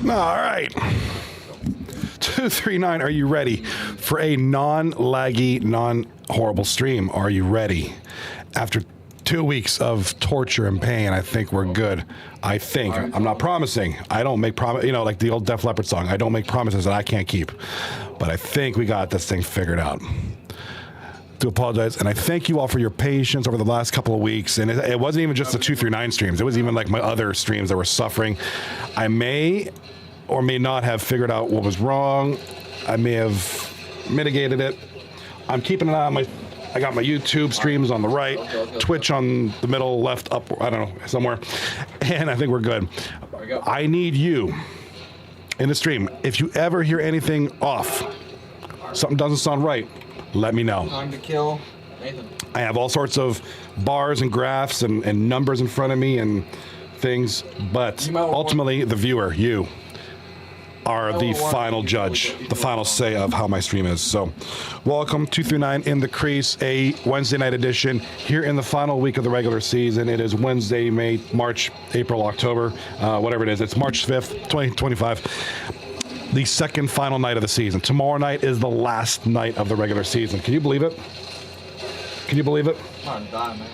All right. 239, are you ready for a non-laggy, non-horrible stream? Are you ready? After 2 weeks of torture and pain, I think we're good. I think. I'm not promising. I don't make promise. You know, like the old Def Leppard song. I don't make promises that I can't keep. But I think we got this thing figured out. To apologize, and I thank you all for your patience over the last couple of weeks. And it wasn't even just the 239 streams. It was even like my other streams that were suffering. I may or may not have figured out what was wrong. I may have mitigated it. I'm keeping an eye on I got my YouTube streams on the right, Twitch on the middle, left, up, I don't know, somewhere. And I think we're good. I need you in the stream. If you ever hear anything off, something doesn't sound right, let me know. Time to kill Nathan. I have all sorts of bars and graphs and numbers in front of me and things, but ultimately the viewer, you, are the final judge, the final say of how my stream is. So welcome 239 in the crease, a Wednesday night edition here in the final week of the regular season. It is Wednesday, March, April, October, whatever it is. It's March 5th, 2025. The second final night of the season. Tomorrow night is the last night of the regular season. Can you believe it? Can you believe it? I'm dying, man.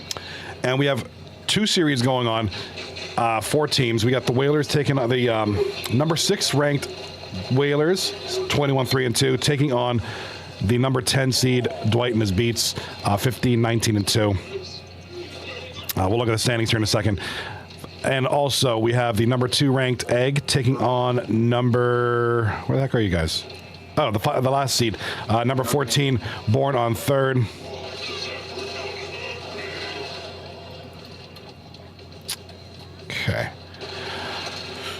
And we have 2 series going on. 4 teams. We got the Whalers taking on the number 6 ranked Whalers, 21-3-2, taking on the number 10 seed Dwight and his Beets, 15-19-2. We'll look at the standings here in a second. And also we have the number 2 ranked Egg taking on number, where the heck are you guys? Oh, the last seed, number 14, Born on 3rd. Okay.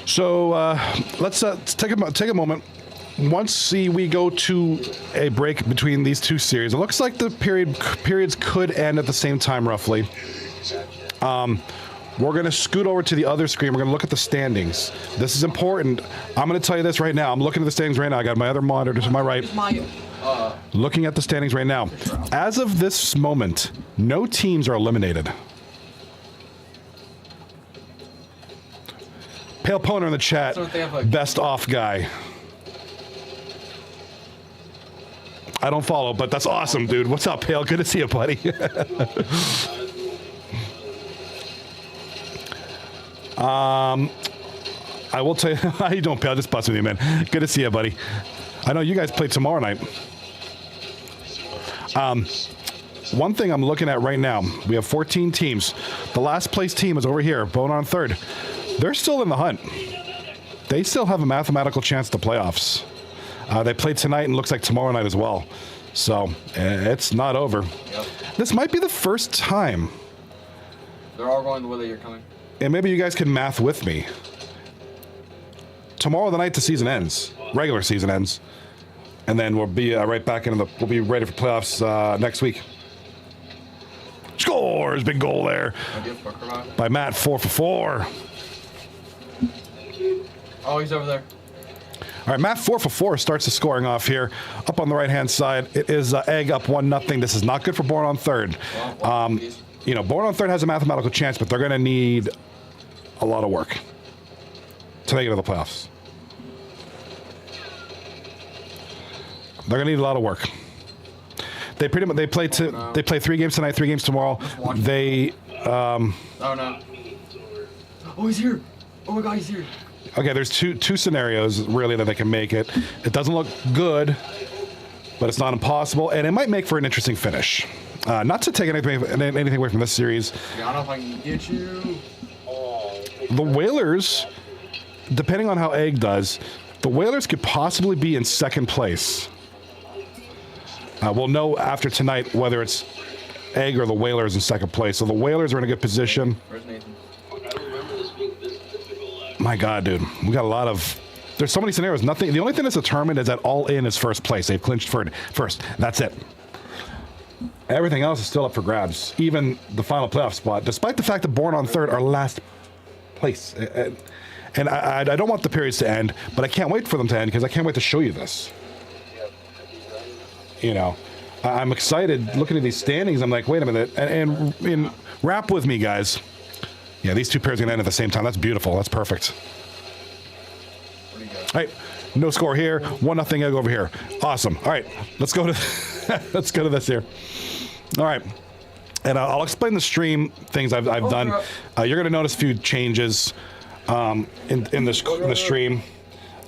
So let's take a moment. Once we go to a break between these 2 series, it looks like the periods could end at the same time, roughly. We're going to scoot over to the other screen. We're going to look at the standings. This is important. I'm going to tell you this right now. I'm looking at the standings right now. I got my other monitor to my right. Looking at the standings right now. As of this moment, no teams are eliminated. Pale Poner in the chat, best off guy. I don't follow, but that's awesome, dude. What's up, Pale? Good to see you, buddy. I will tell you, how you doing, Pale? Just busting with you, man. Good to see you, buddy. I know you guys play tomorrow night. One thing I'm looking at right now, we have 14 teams. The last place team is over here, Bone on 3rd. They're still in the hunt. They still have a mathematical chance to playoffs. They played tonight and looks like tomorrow night as well. So it's not over. Yep. This might be the first time. They're all going the way that you're coming. And maybe you guys can math with me. Tomorrow the night the season ends. Regular season ends. And then we'll be right back we'll be ready for playoffs next week. Scores! Big goal there. By Matt, 4 for 4. Oh, he's over there. All right, Matt, 4 for 4 starts the scoring off here. Up on the right-hand side, it is Egg up 1-0. This is not good for Born on 3rd. You know, Born on 3rd has a mathematical chance, but they're going to need a lot of work to make it to the playoffs. They're going to need a lot of work. They play 3 games tonight, 3 games tomorrow. They oh no. Oh, he's here. Oh my God, he's here. Okay, there's two scenarios really that they can make it. It doesn't look good, but it's not impossible, and it might make for an interesting finish. Not to take anything away from this series. I don't know if I can get you. The Whalers, depending on how Egg does, the Whalers could possibly be in 2nd place. We'll know after tonight whether it's Egg or the Whalers in 2nd place. So the Whalers are in a good position. Where's Nathan? My God, dude, we got a lot of. There's so many scenarios. Nothing. The only thing that's determined is that all in is 1st place. They've clinched first. That's it. Everything else is still up for grabs. Even the final playoff spot, despite the fact that Born on 3rd are last place. And I don't want the periods to end, but I can't wait for them to end because I can't wait to show you this. You know, I'm excited looking at these standings. I'm like, wait a minute, and rap with me, guys. Yeah, these 2 pairs are gonna end at the same time. That's beautiful. That's perfect. All right, no score here. 1-0 egg over here. Awesome. All right, let's go to let's go to this here. All right, and I'll explain the stream things I've done. You're gonna notice a few changes in the stream.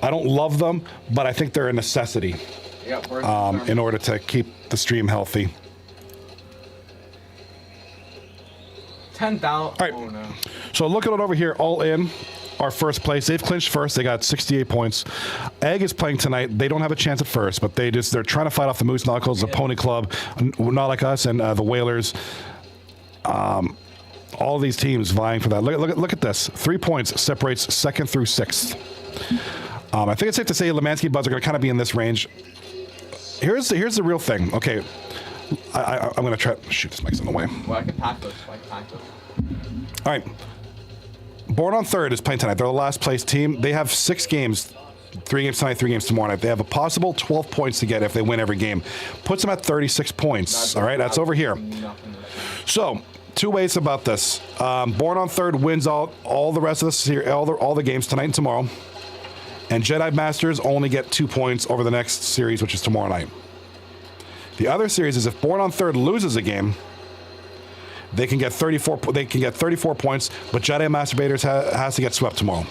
I don't love them, but I think they're a necessity in order to keep the stream healthy. 10,000. All right. Oh, no. So looking at over here, all in. Our first place. They've clinched first. They got 68 points. Egg is playing tonight. They don't have a chance at first, but they're trying to fight off the Moose Knuckles, the Pony Club, Not Like Us, and the Whalers. All these teams vying for that. Look at this. 3 points separates second through sixth. I think it's safe to say Lemansky Buds are going to kind of be in this range. Here's the real thing. Okay, I'm going to try. Shoot, this mic's in the way. Well, I can pack this. All right. Born on Third is playing tonight. They're the last place team. They have 6 games, 3 games tonight, 3 games tomorrow night. They have a possible 12 points to get if they win every game. Puts them at 36 points. All right, that's over here. So, 2 ways about this. Born on Third wins all the rest of this here, all the games tonight and tomorrow. And Jedi Masters only get 2 points over the next series, which is tomorrow night. The other series is if Born on Third loses a game, they can get 34. They can get 34 points, but Jedi Masturbators has to get swept tomorrow.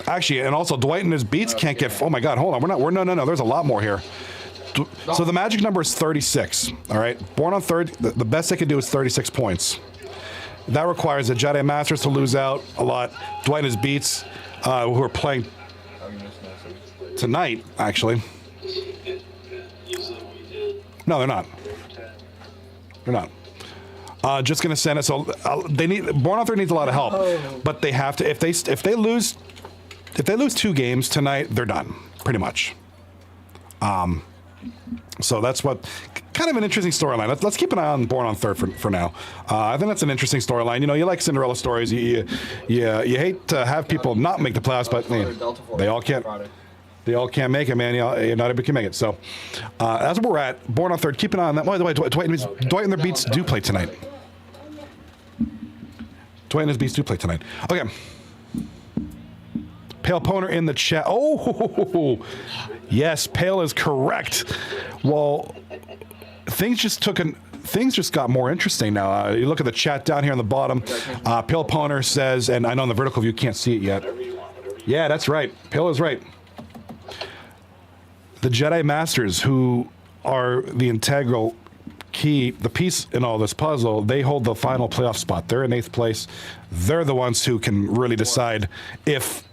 Actually, and also Dwight and his Beets can't get. Oh my God! Hold on. No. There's a lot more here. So the magic number is 36. All right. Born on Third. The best they can do is 36 points. That requires the Jedi Masters to lose out a lot. Dwight and his Beets, who are playing tonight, actually. No, they're not. They're not. Just gonna send it. So they need. Born on Third needs a lot of help, but they have to. If they lose 2 games tonight, they're done. Pretty much. So that's what. Kind of an interesting storyline. Let's keep an eye on Born on Third for now. I think that's an interesting storyline. You know, you like Cinderella stories. You hate to have people not make the playoffs, but they all can't. They all can't make it, man. Not everybody can make it. So that's where we're at. Born on Third. Keep an eye on that. By the way, Dwight and their Beets do play tonight. Dwight and his Beets do play tonight. Okay. Pale Poner in the chat. Oh, yes, Pale is correct. Well, things just got more interesting now. You look at the chat down here on the bottom. Pale Poner says, and I know in the vertical view you can't see it yet. Yeah, that's right. Pale is right. The Jedi Masters, who are the integral key, the piece in all this puzzle, they hold the final playoff spot. They're in 8th place. They're the ones who can really decide if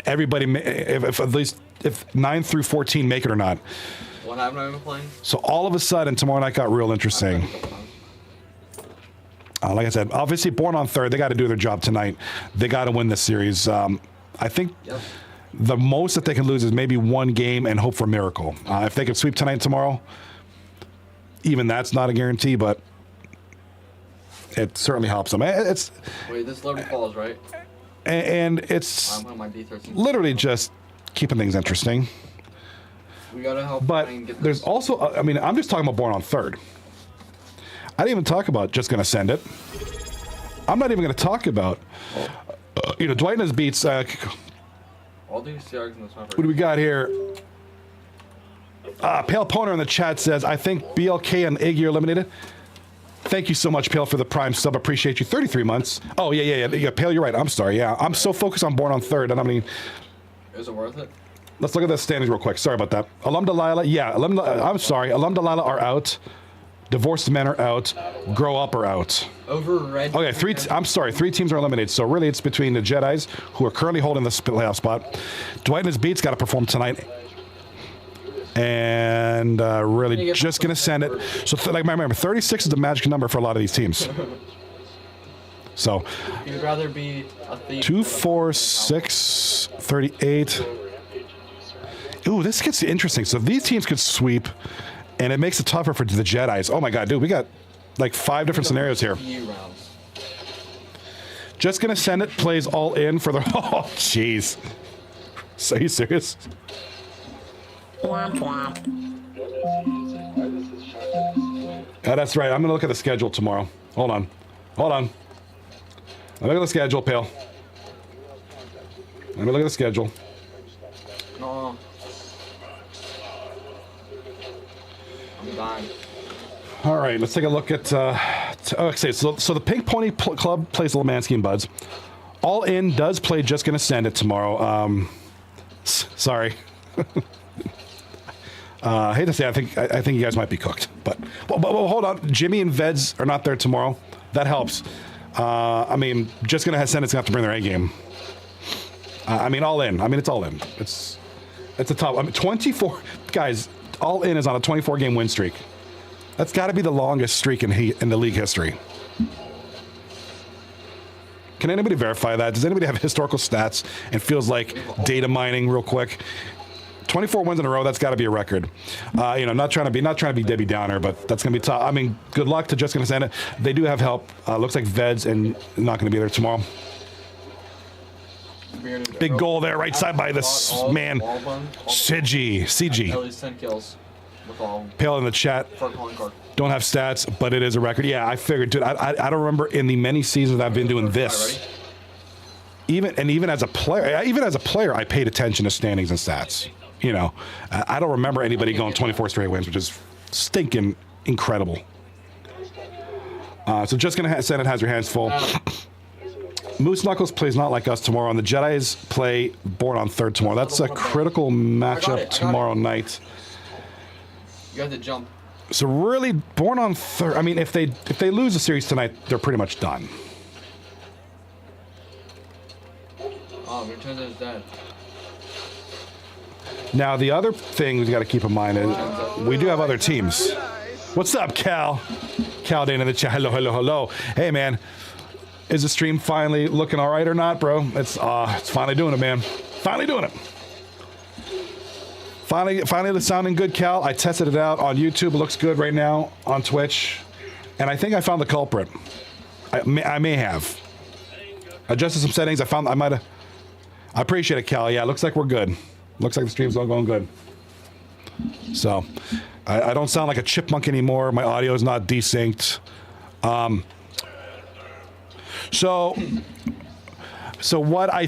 everybody, if 9 through 14 make it or not. What happened to playing? So all of a sudden, tomorrow night got real interesting. Like I said, obviously Born on Third, they got to do their job tonight. They got to win this series. I think. Yep. The most that they can lose is maybe 1 game and hope for a miracle. If they can sweep tonight and tomorrow, even that's not a guarantee, but it certainly helps them. Wait, this Liberty Falls, right? And it's literally just keeping things interesting. We gotta help. But there's also, I mean, I'm just talking about Born on Third. I didn't even talk about Just Gonna Send It. I'm not even going to talk about, Dwight and his Beets. All these CRs in this one. What do we got here? Pale Poner in the chat says, I think BLK and Iggy are eliminated. Thank you so much, Pale, for the Prime sub. Appreciate you. 33 months. Oh, yeah, Pale, you're right. I'm sorry. Yeah, I'm so focused on Born on Third. And I mean, is it worth it? Let's look at the standings real quick. Sorry about that. Alum Delilah. Yeah, I'm sorry. Alum Delilah are out. Divorced Men are out. Grow Up are out. Overrated. Okay, I'm sorry. 3 teams are eliminated. So really, it's between the Jedis, who are currently holding the playoff spot. Dwight and his Beets got to perform tonight. And really just going to send it. So, remember, 36 is the magic number for a lot of these teams. So, you'd rather be a thief. 2, 4, 6, 38. Ooh, this gets interesting. So, these teams could sweep. And it makes it tougher for the Jedis. Oh my God, dude, we got like 5 different scenarios here. Just Gonna Send It plays all in for the. Oh, jeez. So, are you serious? Yeah, that's right. I'm gonna look at the schedule tomorrow. Hold on. Let me look at the schedule, Pale. Let me look at the schedule. No. I'm dying. All right, let's take a look at. Okay, so the Pink Pony Club plays Lemansky and Buds. All In does play Just Gonna Send It tomorrow. Sorry. I hate to say, I think you guys might be cooked, but hold on. Jimmy and Veds are not there tomorrow. That helps. I mean, Just Gonna Send It's gonna have to bring their A game. I mean, All In. I mean, it's All In. It's a top. I mean, 24 guys. All In is on a 24 game win streak. That's got to be the longest streak in the league history. Can anybody verify that? Does anybody have historical stats and feels like data mining real quick? 24 wins in a row, that's got to be a record. Not trying to be Debbie Downer, but that's going to be tough. I mean, good luck to Just Gonna Send It. They do have help. Looks like Veds and not going to be there tomorrow. Big goal there, right side by this man, CG. At least 10 kills. Pale in the chat. Don't have stats, but it is a record. Yeah, I figured, dude. I don't remember in the many seasons I've been doing this. Even as a player, I paid attention to standings and stats. You know, I don't remember anybody going 24 straight wins, which is stinking incredible. So Just Gonna Send It has your hands full. Moose Knuckles plays Not Like Us tomorrow, and the Jedis play Born on Third tomorrow. That's a critical matchup tomorrow night. You have to jump. So really, Born on Third. I mean, if they lose the series tonight, they're pretty much done. Oh, Vincenzo's dead. Now the other thing we got to keep in mind is we do have other teams. What's up, Cal? Cal Dane in the chat. Hello. Hey, man. Is the stream finally looking all right or not, bro? It's finally doing it, man. Finally doing it. Finally it's sounding good, Cal. I tested it out on YouTube. It looks good right now on Twitch. And I think I found the culprit. I may have. Adjusted some settings. I might have. I appreciate it, Cal. Yeah, looks like we're good. Looks like the stream's all going good. So, I don't sound like a chipmunk anymore. My audio is not desynced. So what I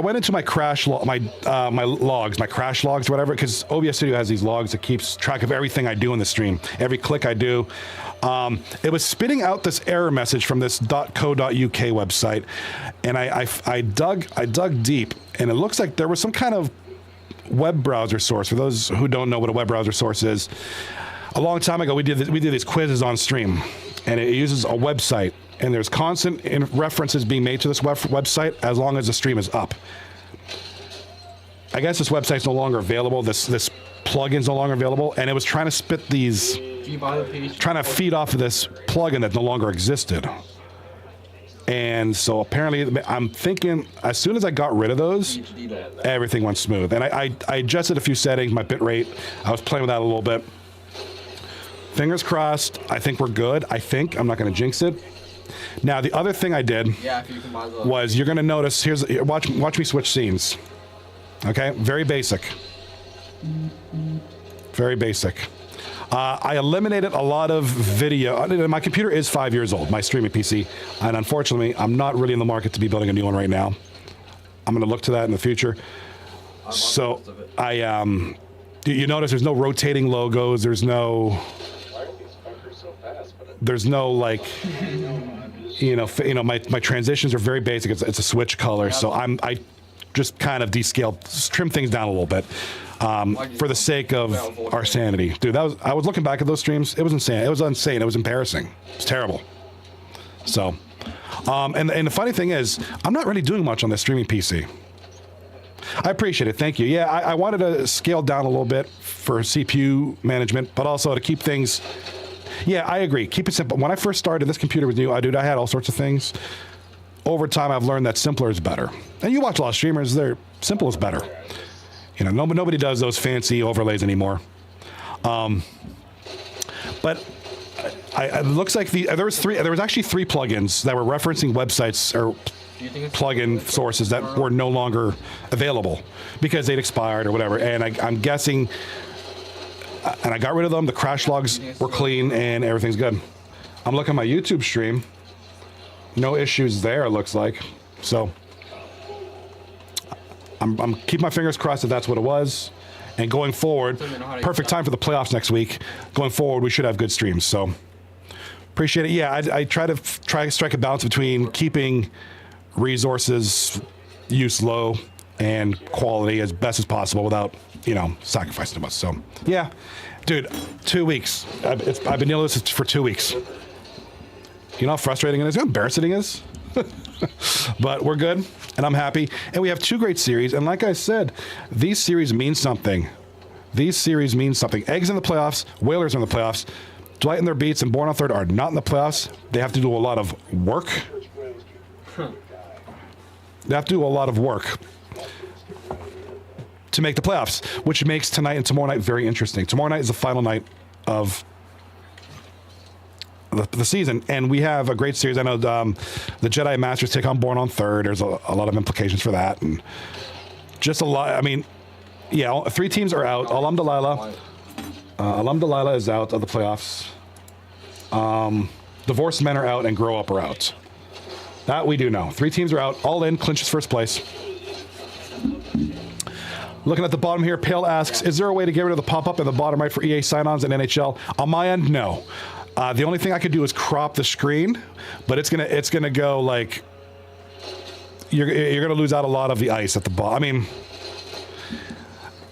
went into my crash my crash logs or whatever, because OBS Studio has these logs that keeps track of everything I do in the stream, every click I do. It was spitting out this error message from this .co.uk website, and I dug deep, and it looks like there was some kind of web browser source. For those who don't know what a web browser source is, a long time ago we did these quizzes on stream, and it uses a website. And there's constant references being made to this website as long as the stream is up. I guess this website's no longer available. This plugin's no longer available, and it was trying to spit these, trying to feed off of this plugin that no longer existed. And so apparently, I'm thinking as soon as I got rid of those, everything went smooth. And I adjusted a few settings, my bit rate. I was playing with that a little bit. Fingers crossed. I think we're good. I'm not going to jinx it. Now, the other thing I did was you're going to notice, watch me switch scenes. Okay? Very basic. Very basic. I eliminated a lot of video. My computer is 5 years old, my streaming PC, and unfortunately, I'm not really in the market to be building a new one right now. I'm going to look to that in the future. So, you notice there's no rotating logos, there's no like, my transitions are very basic. It's a switch color, so I just kind of descaled, trim things down a little bit for the sake of our sanity. Dude, I was looking back at those streams. It was insane. It was insane. It was embarrassing. It's terrible. So, and the funny thing is, I'm not really doing much on this streaming PC. I appreciate it. Thank you. Yeah, I wanted to scale down a little bit for CPU management, but also to keep things. Yeah, I agree. Keep it simple. When I first started, this computer was new. I had all sorts of things. Over time, I've learned that simpler is better. And you watch a lot of streamers, they're simple is better. Nobody does those fancy overlays anymore. But it looks like there was actually 3 plugins that were referencing websites or plugin sources that were no longer available because they'd expired or whatever. And I'm guessing. And I got rid of them. The crash logs were clean and everything's good. I'm looking at my YouTube stream. No issues there, it looks like. So I'm keeping my fingers crossed that that's what it was. And going forward, perfect time for the playoffs next week. Going forward, we should have good streams. So appreciate it. Yeah, I try to strike a balance between keeping resources use low and quality as best as possible without, sacrificing too much. So yeah, dude, 2 weeks. I've been dealing with this for 2 weeks. You know how frustrating it is? You know how embarrassing it is? But we're good, and I'm happy. And we have 2 great series. And like I said, these series mean something. Eggs in the playoffs, Whalers are in the playoffs. Dwight and their Beets and Born on Third are not in the playoffs. They have to do a lot of work. They have to do a lot of work to make the playoffs, which makes tonight and tomorrow night very interesting. Tomorrow night is the final night of the season, and we have a great series. I know the Jedi Masters take on Born on Third. There's a lot of implications for that, and just a lot. I mean, yeah, 3 teams are out. Alum Delilah is out of the playoffs. Divorced Men are out, and Grow Up are out. That we do know. 3 teams are out. All in clinches first place. Looking at the bottom here, Pale asks, is there a way to get rid of the pop-up in the bottom right for EA sign-ons and NHL? On my end, no. The only thing I could do is crop the screen, but it's gonna go like you're gonna lose out a lot of the ice at the bottom. I mean,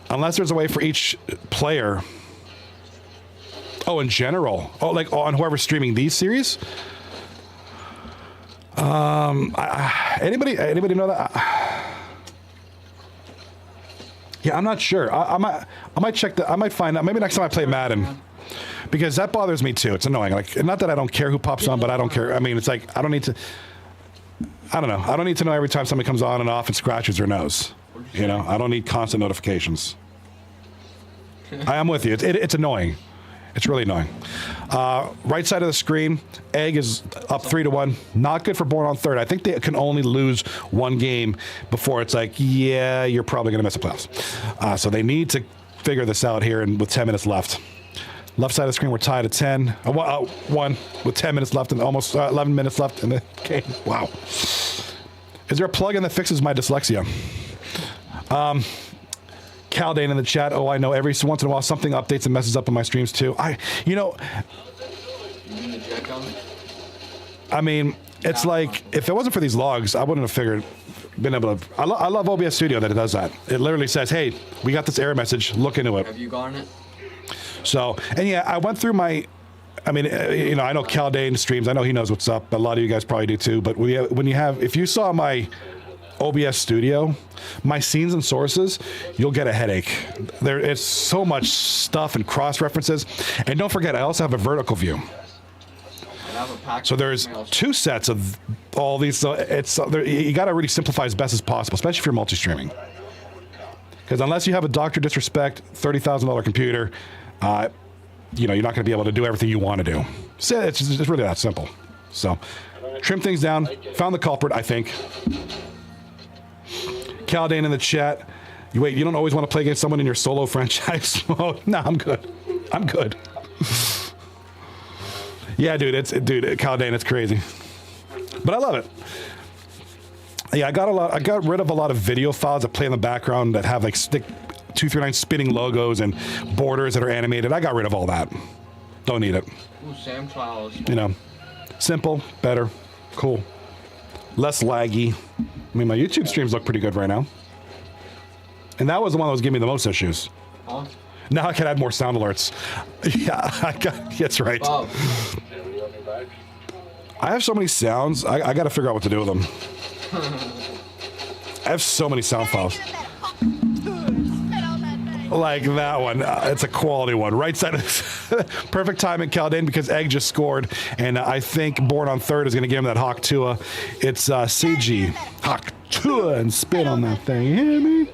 unless there's a way for each player. Oh, in general. Oh, like on whoever's streaming these series. Anybody know that? Yeah, I'm not sure. I might check I might find out. Maybe next time I play Madden. Because that bothers me too. It's annoying. Like, not that I don't care who pops on, but I don't care. I mean, it's like, I don't need to know. I don't need to know every time somebody comes on and off and scratches their nose. I don't need constant notifications. I am with you. It's annoying. It's really annoying. Right side of the screen, Egg is up 3-1. Not good for Born on Third. I think they can only lose 1 game before it's like, yeah, you're probably going to miss the playoffs. So they need to figure this out here and with 10 minutes left. Left side of the screen, we're tied at 1 with 10 minutes left and almost 11 minutes left in the game. Wow. Is there a plugin that fixes my dyslexia? Caldane in the chat. Oh, I know. Every once in a while, something updates and messes up on my streams too. I mean, it's like if it wasn't for these logs, I wouldn't have been able to. I love OBS Studio that it does that. It literally says, "Hey, we got this error message. Look into it." Have you gotten it? So, and yeah, I went through I know Caldane streams. I know he knows what's up. A lot of you guys probably do too. But if you saw my OBS Studio, my scenes and sources, you'll get a headache. It's so much stuff and cross references. And don't forget, I also have a vertical view. So there's 2 sets of all these. So you got to really simplify as best as possible, especially if you're multi-streaming. Because unless you have a Dr. Disrespect $30,000 computer, you're not going to be able to do everything you want to do. So it's really that simple. So trim things down. Found the culprit, I think. Caldane in the chat. You don't always want to play against someone in your solo franchise mode? No, I'm good. Yeah, dude, Caldane, it's crazy. But I love it. Yeah, I got rid of a lot of video files that play in the background that have like 239 spinning logos and borders that are animated. I got rid of all that. Don't need it. Ooh, Sam Trials. Simple, better, cool, less laggy. I mean, my YouTube streams look pretty good right now. And that was the one that was giving me the most issues. Huh? Now I can add more sound alerts. Yeah, that's right. Oh. I have so many sounds. I got to figure out what to do with them. I have so many sound files. Like that one. It's a quality one. Right side of perfect timing, Caldane, because Egg just scored. And I think Born on Third is going to give him that Hawk Tua. It's CG. Hawk Tua and spin on that thing. You hear me?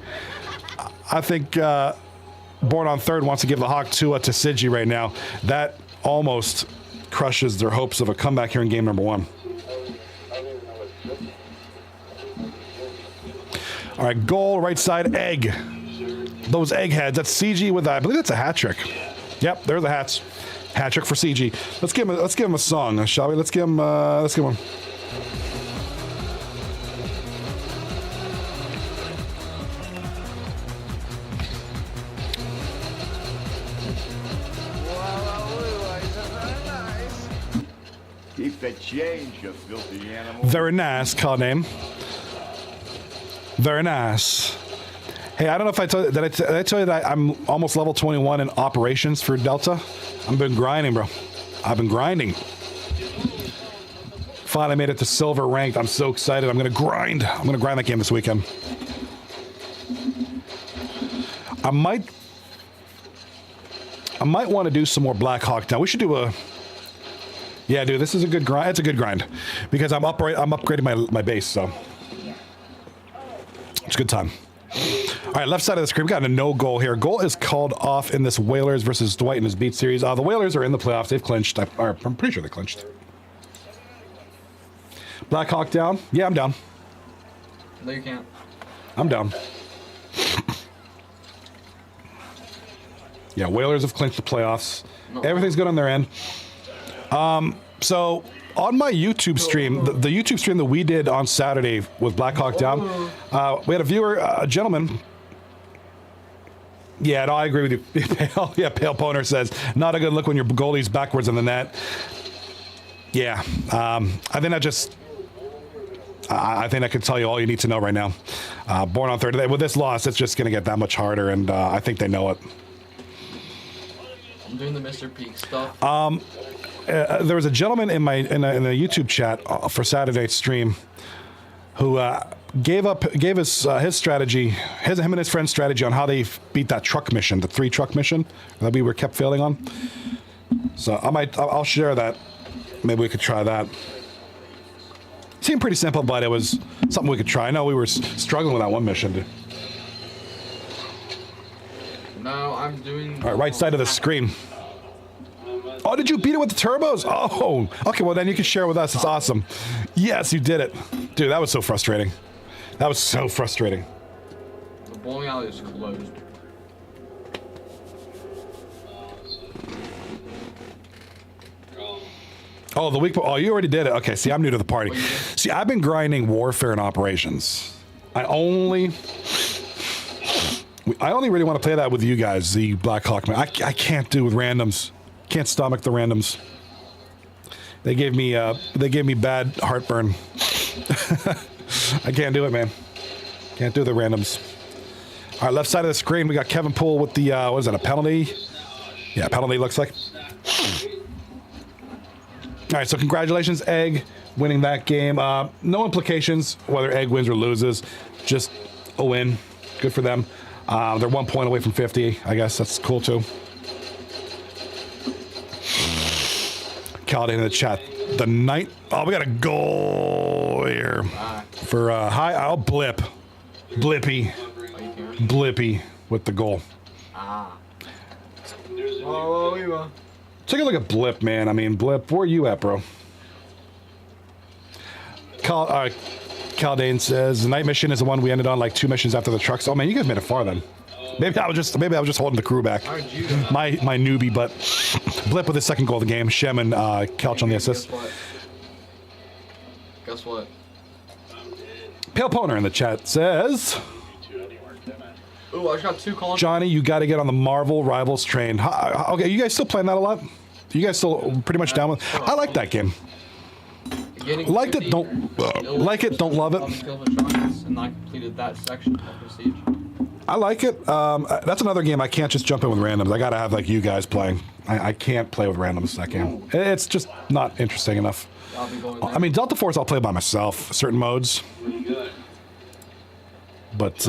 I think Born on Third wants to give the Hawk Tua to Sigi right now. That almost crushes their hopes of a comeback here in game number 1. All right, goal, right side, Egg. Those egg heads. That's CG with, I believe that's a hat trick. Yep, there are the hats. Hat trick for CG. Let's give him a song, shall we? Let's give him one. Keep the change, you filthy animal. Very nice, call name. Very nice. Hey, I don't know if I told you, did I tell you that I'm almost level 21 in operations for Delta? I've been grinding, bro. I've been grinding. Finally made it to silver ranked. I'm so excited. I'm gonna grind. I'm gonna grind that game this weekend. I might want to do some more Black Hawk now. We should do a. Yeah, dude, this is a good grind. It's a good grind because I'm upgrading my base, so it's a good time. All right, left side of the screen, we got a no goal here. Goal is called off in this Whalers versus Dwight in his Beets series. The Whalers are in the playoffs. They've clinched. I'm pretty sure they clinched. Black Hawk down. Yeah, I'm down. No, you can't. I'm down. Yeah, Whalers have clinched the playoffs. No. Everything's good on their end. So on my YouTube stream, the YouTube stream that we did on Saturday with Black Hawk down, we had a viewer, a gentleman. Yeah, no, I agree with you. Yeah, Pale Poner says, not a good look when your goalie's backwards in the net. Yeah, I think I think I can tell you all you need to know right now. Born on Thursday. With this loss, it's just going to get that much harder, and I think they know it. I'm doing the Mr. Peak stuff. There was a gentleman in the YouTube chat for Saturday's stream who gave us his strategy, him and his friend's strategy on how they beat that truck mission, the 3 truck mission that we were kept failing on. So I'll share that. Maybe we could try that. Seemed pretty simple, but it was something we could try. I know we were struggling with that one mission. No, I'm doing. All right, right side of the screen. Oh, did you beat it with the turbos? Oh, okay, well then you can share with us. It's awesome. Yes, you did it. Dude, that was so frustrating. That was so frustrating. The bowling alley is closed. Oh, the week. Oh, you already did it. Okay, see, I'm new to the party. See, I've been grinding warfare and operations. I only really want to play that with you guys, the Black Hawk man. I can't do with randoms. Can't stomach the randoms. They gave me bad heartburn. I can't do it, man. Can't do the randoms. All right, left side of the screen, we got Kevin Poole with the what is that, a penalty? Yeah, penalty looks like. All right, so congratulations, Egg, winning that game. No implications whether Egg wins or loses, just a win. Good for them. They're 1 point away from 50. I guess that's cool too. Called in the chat. The night. Oh, we got a goal here for hi. Oh, Blip, Blippy, Blippy with the goal. Oh, you go. Take a look at Blip, man. I mean, Blip, where are you at, bro? Caldane says the night mission is the one we ended on like 2 missions after the trucks. Oh man, you guys made it far then. Maybe I was just holding the crew back. My newbie, but Blip with his second goal of the game. Shem and Kelch on the assist. Guess what? Pale Poner in the chat says, Ooh, I just got 2 calls. Johnny, you got to get on the Marvel Rivals train. Okay, you guys still playing that a lot? You guys still pretty much down with? I like that game. Liked it, don't like it, don't love it. And I completed that section of Prestige. I like it. That's another game I can't just jump in with randoms. I gotta have like you guys playing. I can't play with randoms that game. It's just not interesting enough. I mean, Delta Force I'll play by myself, certain modes. But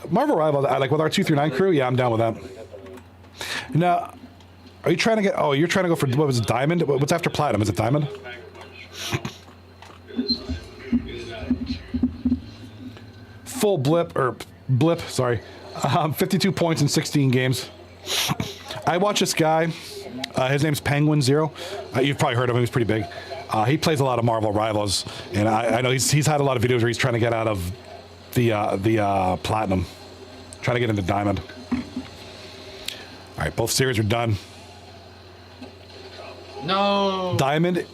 Marvel Rivals, I like with our 239 crew, yeah, I'm down with that. Now, are you trying to get, oh, you're trying to go for, what was it, Diamond? What's after Platinum? Is it Diamond? Full blip, sorry. 52 points in 16 games. I watch this guy. His name's Penguin Zero. You've probably heard of him. He's pretty big. He plays a lot of Marvel Rivals, and I know he's had a lot of videos where he's trying to get out of the Platinum, trying to get into Diamond. All right, both series are done. No. Diamond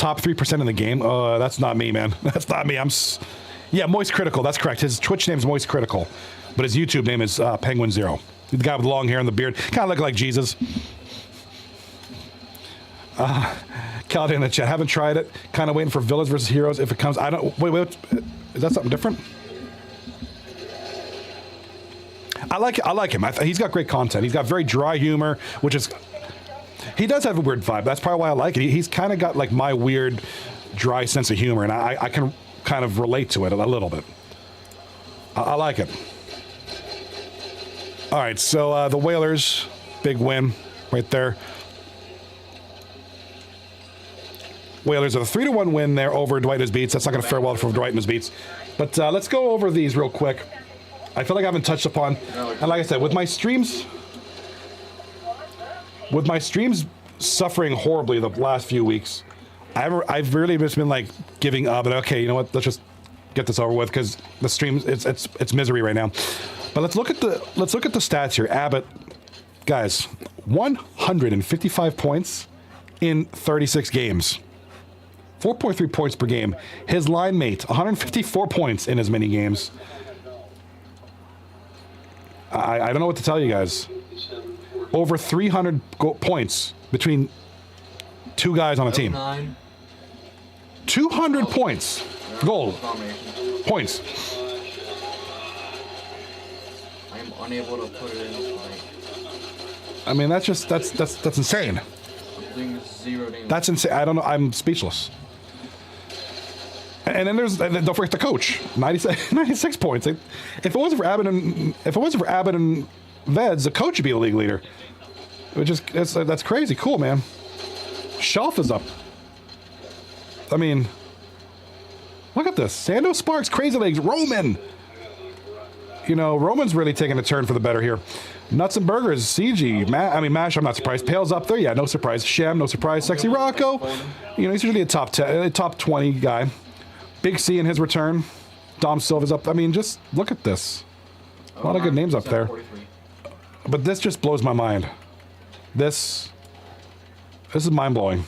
top 3% in the game. That's not me, man. That's not me. Yeah, Moist Critical. That's correct. His Twitch name is Moist Critical, but his YouTube name is Penguin Zero. The guy with the long hair and the beard, kind of looking like Jesus. Calvin in the chat. Haven't tried it. Kind of waiting for Villains versus Heroes. If it comes, I don't. Wait. Is that something different? I like him. He's got great content. He's got very dry humor, which is. He does have a weird vibe. That's probably why I like it. He's kind of got like my weird, dry sense of humor, and I can kind of relate to it a little bit. I like it. All right, so the Whalers, big win right there. Whalers are the 3-1 win there over Dwight and his Beets. That's not going to fare well for Dwight and his Beets. But let's go over these real quick. I feel like I haven't touched upon, and like I said, with my streams suffering horribly the last few weeks, I've really just been like giving up. And okay, you know what? Let's just get this over with because the stream it's misery right now. But let's look at the stats here. Abbott, guys, 155 points in 36 games. 4.3 points per game. His line mate, 154 points in as many games. I don't know what to tell you guys. Over 300 points between two guys on a team. 200 points. Goal. Points. I am unable to put it in. I mean, that's insane. I'm doing 0 damage. That's insane. I don't know. I'm speechless. And then don't forget the coach, 96 points. If it wasn't for Abbott and Veds, the coach would be the league leader. That's crazy. Cool, man. Shelf is up. I mean, look at this. Sando Sparks, Crazy Legs, Roman. You know, Roman's really taking a turn for the better here. Nuts and Burgers, CG, Mash, I'm not surprised. Pale's up there, yeah, no surprise. Shem, no surprise. Sexy Rocco, you know, he's usually a top 20 guy. Big C in his return. Dom Silva's up. I mean, just look at this. A lot of good names up there. But this just blows my mind. This is mind-blowing.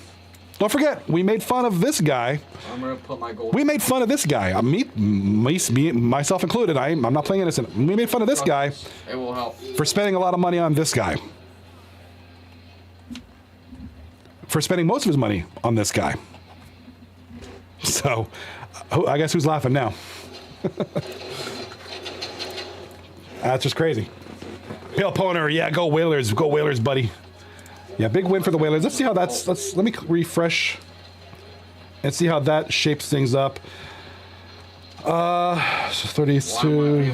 Don't forget, we made fun of this guy. I'm gonna put my gold. We made fun of this guy. Me, myself included. I'm not playing innocent. We made fun of this guy. It will help. For spending a lot of money on this guy. For spending most of his money on this guy. So, I guess who's laughing now? That's just crazy. Pale Poner, yeah, go Whalers, buddy. Yeah, big win for the Whalers. Let's see how let me refresh and see how that shapes things up. So 32.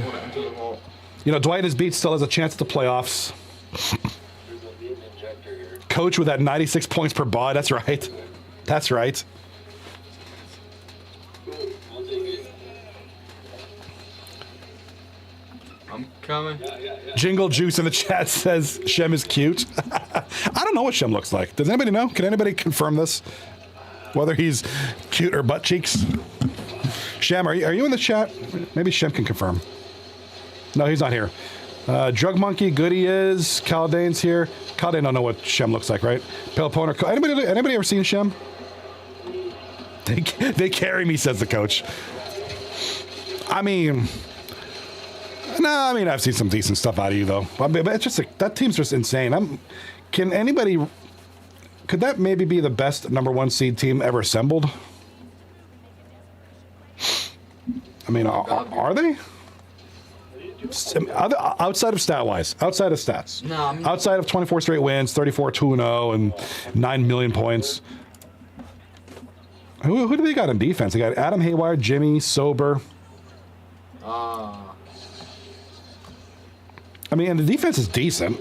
You know, Dwight and his Beets still has a chance at the playoffs. Coach with that 96 points per bod. That's right. That's right. I'm coming. Jingle Juice in the chat says Shem is cute. I don't know what Shem looks like. Does anybody know? Can anybody confirm this? Whether he's cute or butt cheeks? Shem, are you in the chat? Maybe Shem can confirm. No, he's not here. Drug Monkey, good he is. Caldane's here. Caldane don't know what Shem looks like, right? Pale Poner. Anybody ever seen Shem? They carry me, says the coach. I mean, I've seen some decent stuff out of you, though. But it's just that team's just insane. Could that maybe be the best #1 seed team ever assembled? I mean, are they? Outside of stat-wise, outside of stats. No, outside of 24 straight wins, 34-2-0, and 9 million points. Who do they got in defense? They got Adam Haywire, Jimmy, Sober. I mean, and the defense is decent.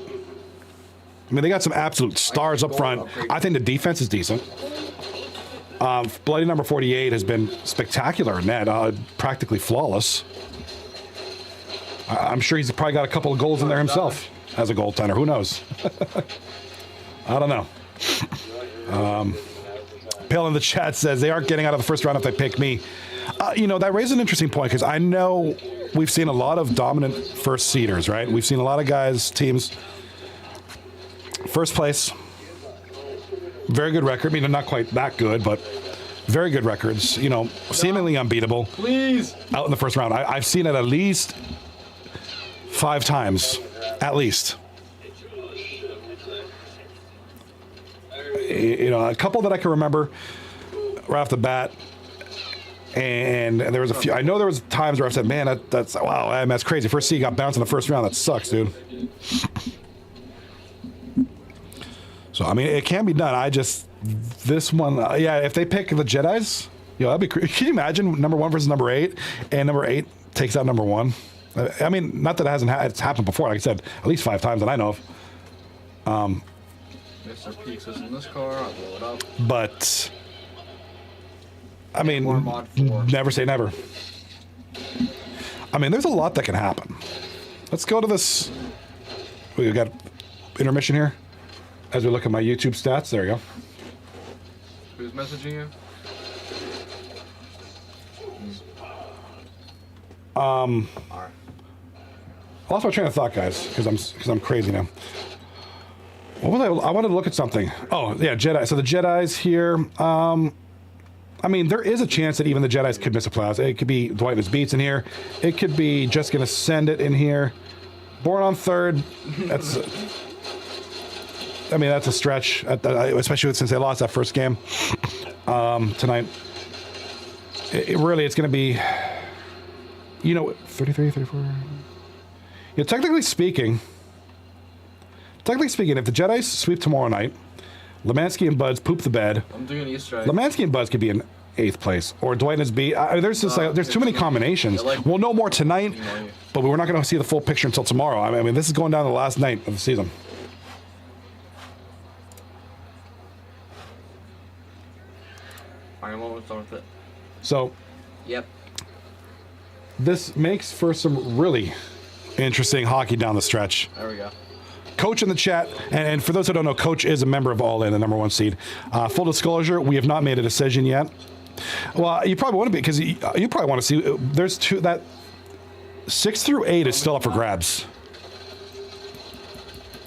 I mean, they got some absolute stars up front. I think the defense is decent. Bloody number 48 has been spectacular in that, practically flawless. I'm sure he's probably got a couple of goals in there himself as a goaltender. Who knows? I don't know. Pale in the chat says they aren't getting out of the first round if they pick me. You know, that raises an interesting point because I know we've seen a lot of dominant first seeders, right? We've seen a lot of guys, teams, first place, very good record. I mean, not quite that good, but very good records. You know, seemingly unbeatable. Please. Out in the first round. I've seen it at least 5 times, at least. You know, a couple that I can remember right off the bat. And there was a few. I know there was times where I said, "Man, that's wow, man, that's crazy." First seed got bounced in the first round. That sucks, dude. So I mean, it can be done. I just this one, yeah. If they pick the Jedis, that'd be. Can you imagine number 1 versus number 8, and number 8 takes out number 1? I mean, not that it hasn't it's happened before. Like I said, at least 5 times that I know of. Mr. Peaks is in this car. I'll blow it up. But I mean, Mod 4. never say never. I mean, there's a lot that can happen. Let's go to this. We got intermission here. As we look at my YouTube stats, there you go. Who's messaging you? Alright. I lost my train of thought, guys, because I'm crazy now. What was I wanted to look at something. Oh yeah, Jedi. So the Jedi's here. I mean, there is a chance that even the Jedi's could miss a playoffs. It could be Dwight and his Beets in here. It could be just gonna send it in here. Born on third. That's. I mean, that's a stretch, especially since they lost that first game tonight. It's going to be, 33, 34. Yeah, technically speaking, if the Jedi sweep tomorrow night, Lemansky and Buds poop the bed. I'm doing Easter egg. Lemansky and Buds could be in 8th place, or Dwight and his B. There's just there's too many combinations. We'll know more tonight, but we're not going to see the full picture until tomorrow. I mean, this is going down to the last night of the season. I'm almost done with it. So, Yep. this makes for some really interesting hockey down the stretch. There we go. Coach in the chat, and for those who don't know, Coach is a member of All In, the number 1 seed. Full disclosure, we have not made a decision yet. Well, you probably want to be, because you probably want to see, there's two, that 6 through 8 is still up for grabs.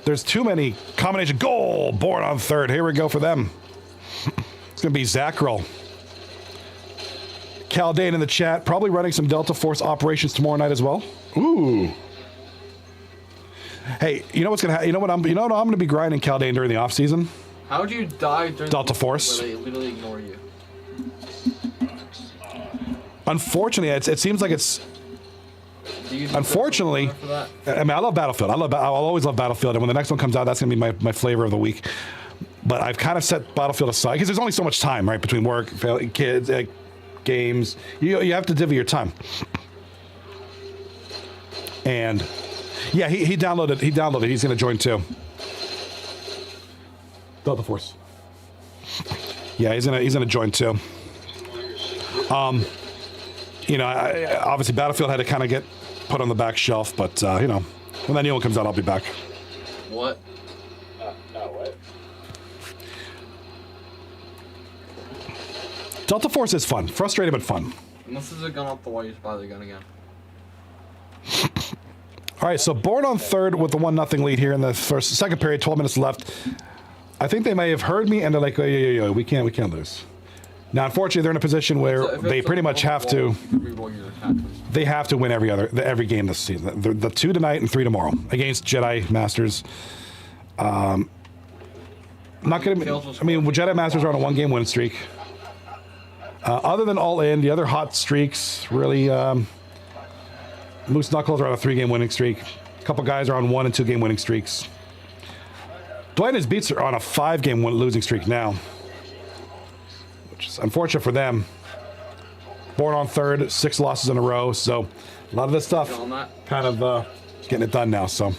There's too many combination. Goal, Born on third. Here we go for them. It's going to be Zackrell. Caldane in the chat, probably running some Delta Force operations tomorrow night as well. Ooh. Hey, you know what's gonna happen? You know what I'm gonna be grinding Caldane during the off season? How would you die during Delta Force. where they literally ignore you? Unfortunately, it seems like it's. Do you Unfortunately, for that? I mean, I love Battlefield. I'll always love Battlefield, and when the next one comes out, that's gonna be my flavor of the week. But I've kind of set Battlefield aside because there's only so much time, right, between work, kids, games. You have to divvy your time. And yeah, he downloaded. He's going to join too. Delta Force. Yeah, he's gonna join too. Obviously Battlefield had to kind of get put on the back shelf, but when that new one comes out, I'll be back. What? What? Delta Force is fun. Frustrating, but fun. Unless there's a gun off the wall, you should buy the gun again. All right, so Born on third with the 1-0 lead here in the second period, 12 minutes left. I think they may have heard me, and they're like, yo, we can't lose. Now, unfortunately, they're in a position where they pretty much have to. They have to win every game this season. The 2 tonight and 3 tomorrow against Jedi Masters. Not gonna. I mean, Jedi Masters are on a 1-game win streak. Other than All In, the other hot streaks really. Moose Knuckles are on a 3-game winning streak. A couple guys are on 1 and 2-game winning streaks. Dwight and his Beets are on a 5-game losing streak now, which is unfortunate for them. Born on third, 6 losses in a row. So a lot of this stuff kind of getting it done now. So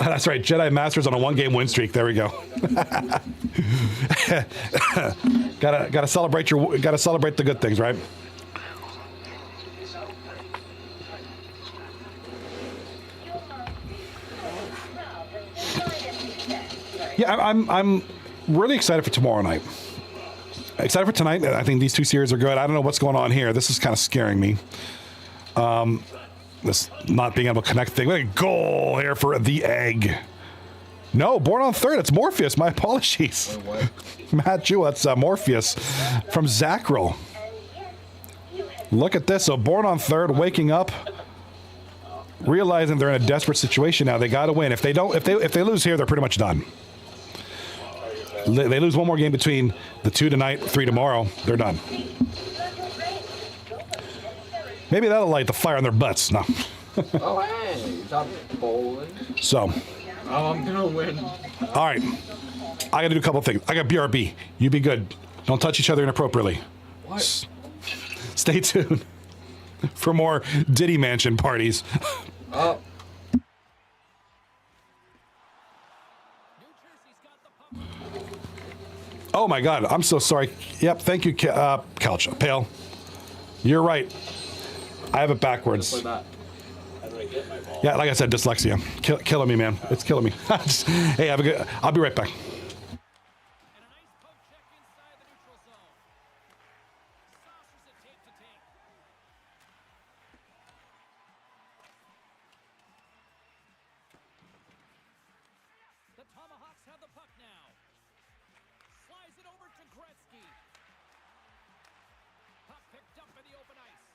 that's right. Jedi Masters on a 1-game win streak. There we go. gotta celebrate the good things, right? Yeah, I'm really excited for tomorrow night. Excited for tonight. I think these 2 series are good. I don't know what's going on here. This is kind of scaring me. This not being able to connect thing. What a goal here for the egg. No, Born on Third. It's Morpheus. My apologies. Wait, what? Matt Jewell, that's Morpheus from Zackrel. Look at this. So Born on Third, waking up, realizing they're in a desperate situation now. They got to win. If they don't, if they lose here, they're pretty much done. They lose one more game between the 2 tonight, 3 tomorrow. They're done. Maybe that'll light the fire on their butts. No. Oh, hey, stop bowling. So, Oh, I'm gonna win. all right. I got to do a couple things. I got BRB. You be good. Don't touch each other inappropriately. What? Stay tuned for more Diddy Mansion parties. Oh. Oh my God, I'm so sorry. Yep, thank you, Couch. Pale. You're right. I have it backwards. Play that. How do I get my ball? Yeah, like I said, dyslexia. Killing me, man. It's killing me. Hey, have a good. I'll be right back. And a nice poke check inside the neutral zone. Saucers it tape to tape. The Tomahawks have the puck now. Slides it over to Gretzky. Puck picked up in the open ice.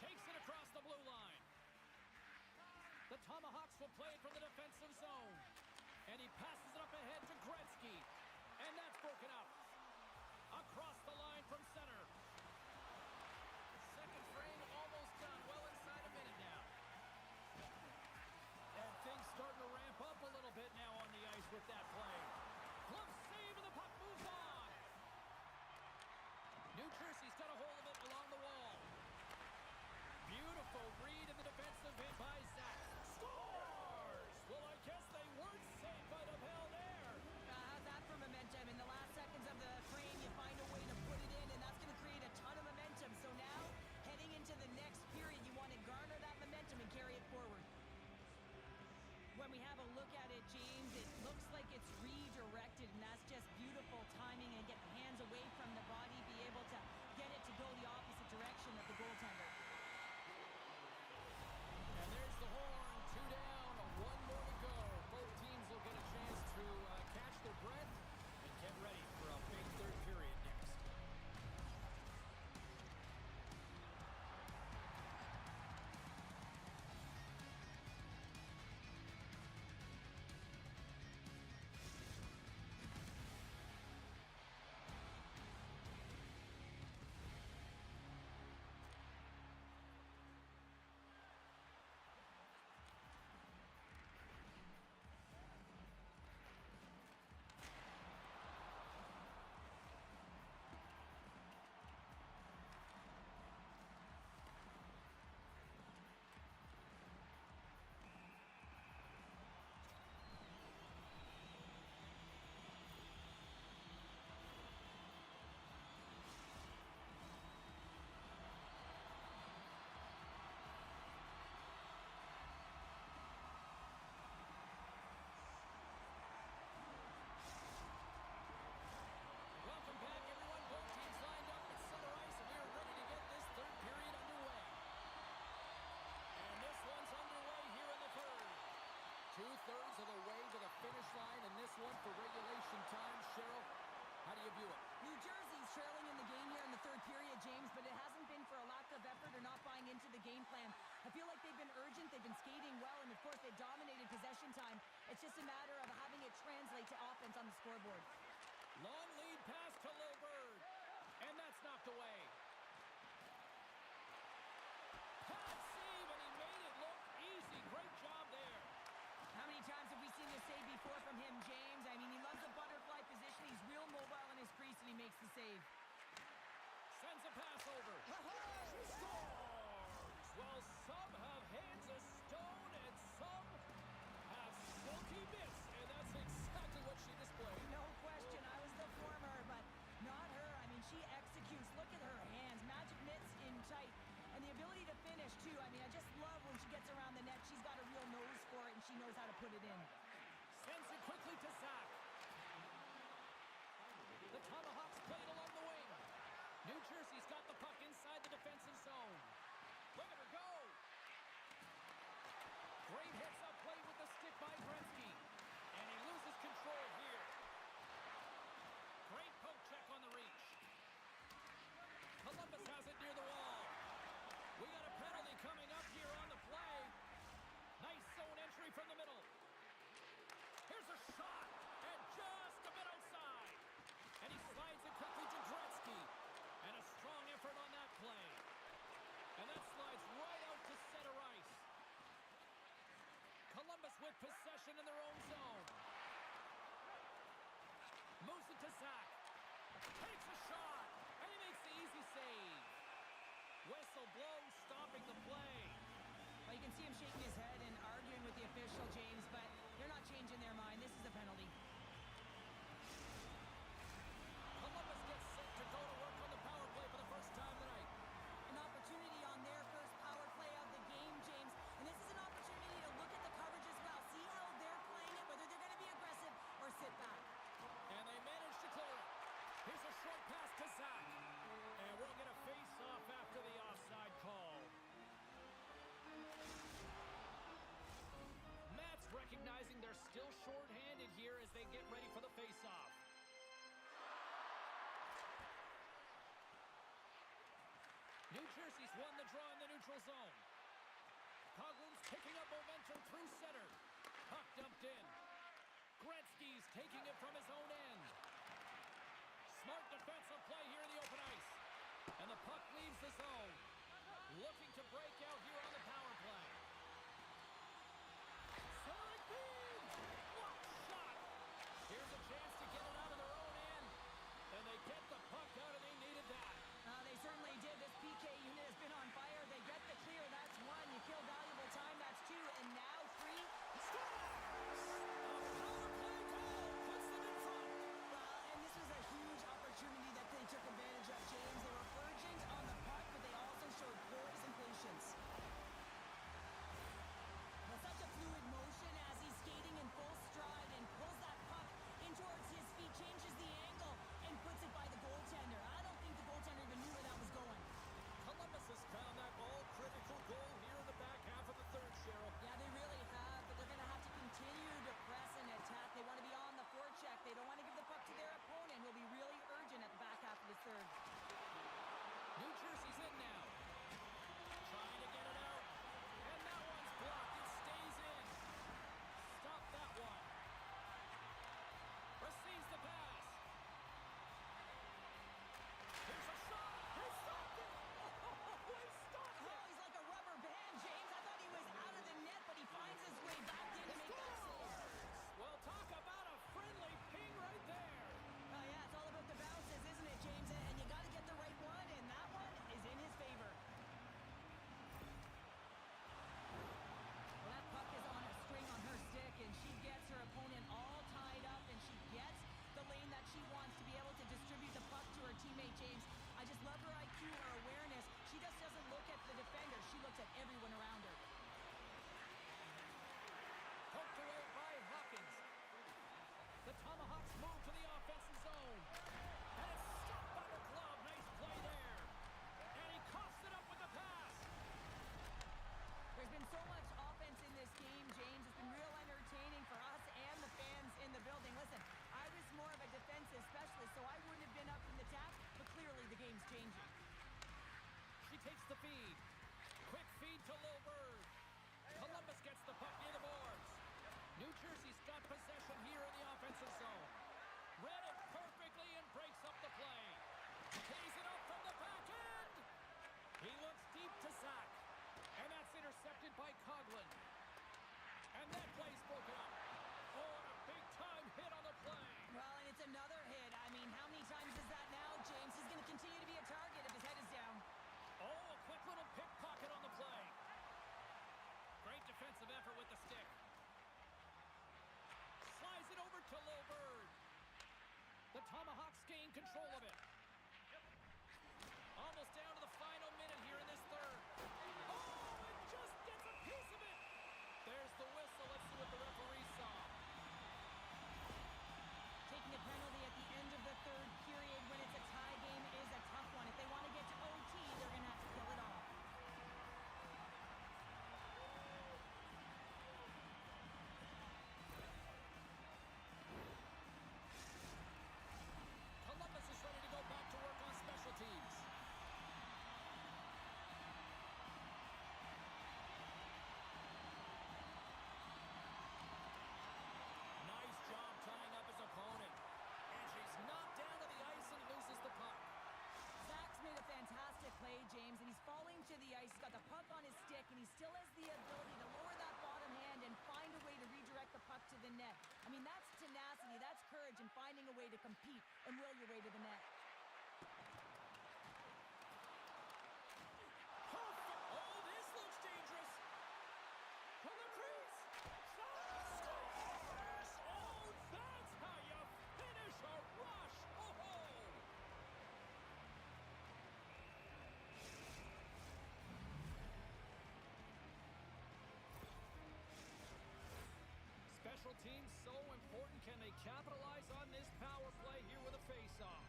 Takes it across the blue line. The Tomahawks will play it from the defensive zone. And he passes it up ahead to Gretzky. And that's broken out. Across the line from center. Second frame almost done. Well inside a minute now. And things starting to ramp up a little bit now on the ice with that play. Glove save and the puck moves on. New Jersey's got a hold of it along the wall. Beautiful read in the defensive end by Zach. Scores! Well, I guess they weren't safe by the bell there. How's that for momentum? In the last seconds of the frame, you find a way to put it in, and that's going to create a ton of momentum. So now, heading into the next period, you want to garner that momentum and carry it forward. When we have a look at it, James, it looks like it's redirected, and that's just beautiful timing and get the hands away from the body, be able to get it to go the opposite direction of the goaltender. And there's the horn. 2 down, 1 more to go. Both teams will get a chance to catch their breath and get ready for a big third period next. Welcome back, everyone. Both teams lined up at center ice, and we are ready to get this third period underway. And this one's underway here in the third. 2/3 of the way to the finish line, and this one for regulation time. Cheryl, how do you view it? New Jersey's trailing in the game here in the third period, James, but it hasn't been for a lack of effort or not buying into the game plan. I feel like they've been urgent, they've been skating well, and of course they dominated possession time. It's just a matter of having it translate to offense on the scoreboard. Long lead pass to Lilburn, and that's knocked away. Pad save, and he made it look easy. Great job there. How many times have we seen this save before from him, James? I mean, he loves the butterfly position. He's real mobile in his crease, and he makes the save. Sends a pass over. Scores! Well, some have hands of stone, and some have silky mitts, and that's exactly what she displayed. No question, I was the former, but not her. I mean, she executes. Look at her hands. Magic mitts in tight. And the ability to finish, too. I mean, I just love when she gets around the net. She's got a real nose for it, and she knows how to put it in. Sends it quickly to Zach. The Tomahawks play it along the wing. New Jersey's got the puck inside the defensive zone. Look at her go. Great hits up play with the stick by Grant. Takes a shot, and he makes the easy save. Whistle blows, stopping the play. Well, you can see him shaking his head and arguing with the official, James, but they're not changing their mind. This is a penalty. Columbus gets set to go to work on the power play for the first time tonight. An opportunity on their first power play of the game, James. And this is an opportunity to look at the coverage as well. See how they're playing it, whether they're going to be aggressive or sit back. And they manage to clear it. Here's a short pass to Zach. And we'll get a face-off after the offside call. Matt's recognizing they're still short-handed here as they get ready for the face-off. New Jersey's won the draw in the neutral zone. Coughlin's picking up momentum through center. Puck dumped in. Gretzky's taking it from his own end. Smart defensive play here in the open ice. And the puck leaves the zone. Looking to break out here on the power play. Sonic beam! What shot! Here's a chance to get it out of their own end. And they get the puck out, and they needed that. They certainly did. This PK unit has been on fire. They get the clear. That's one. You kill valuable time. That's two. And now three. Scores! A power play goal puts them in front. Well, and this was a huge opportunity that they took advantage of, James. They were urgent on the puck, but they also showed poise and patience. Well, such a fluid motion as he's skating in full stride and pulls that puck in towards his feet, changes the angle, and puts it by the goaltender. I don't think the goaltender even knew where that was going. Columbus has found that all-critical goal here in the back half of the third, Cheryl. Yeah, they really have, but they're going to have to continue to press and attack. They want to be on the forecheck. They don't want to give the puck to their opponent. He'll be really urgent at the back half of the third. New Jersey's in now. Trying to get it out. And that one's blocked. It stays in. Stop that one. Receives the pass. Here's a shot. He stopped it. Oh, he stopped it. Oh, he's like a rubber band, James. I thought he was out of the net, but he finds his way back in to make that save. Well, talk about a friendly ping right there. Oh, yeah, it's all about the bounces, isn't it, James? And you got to get the right one, and that one is in his favor. Well, that puck is on a string on her stick, and she gets her opponent all tied up, and she gets the lane that she wants to be able to distribute the puck to her teammate, James. I just love her IQ, her awareness. She just doesn't look at the defender. She looks at everyone around her. Poked away by Hawkins. The Tomahawks move to the offensive zone. And it's stopped by the glove. Nice play there. And he coughs it up with the pass. There's been so much offense in this game, James. It's been real entertaining for us and the fans in the building. Listen, I was more of a defensive specialist, so I wouldn't have been up in the task, but clearly the game's changing. She takes the feed. Quick feed to Lilburn. Columbus gets the puck near the boards. New Jersey's got possession here in the offensive zone. Read it perfectly and breaks up the play. Tees it up from the back end. He looks deep to Zach. And that's intercepted by Coughlin. And that play's broken up. Oh, and a big-time hit on the play. Well, and it's another hit. I mean, how many times is that now, James? He's going to continue to be a target if his head is down. Oh, a quick little pick to compete and will your way to the net. Perfect! Oh, this looks dangerous! From the crease! Scores! Oh, that's how you finish a rush! Oh-ho! Special teams so important. Can they capitalize on this power play here with a face-off?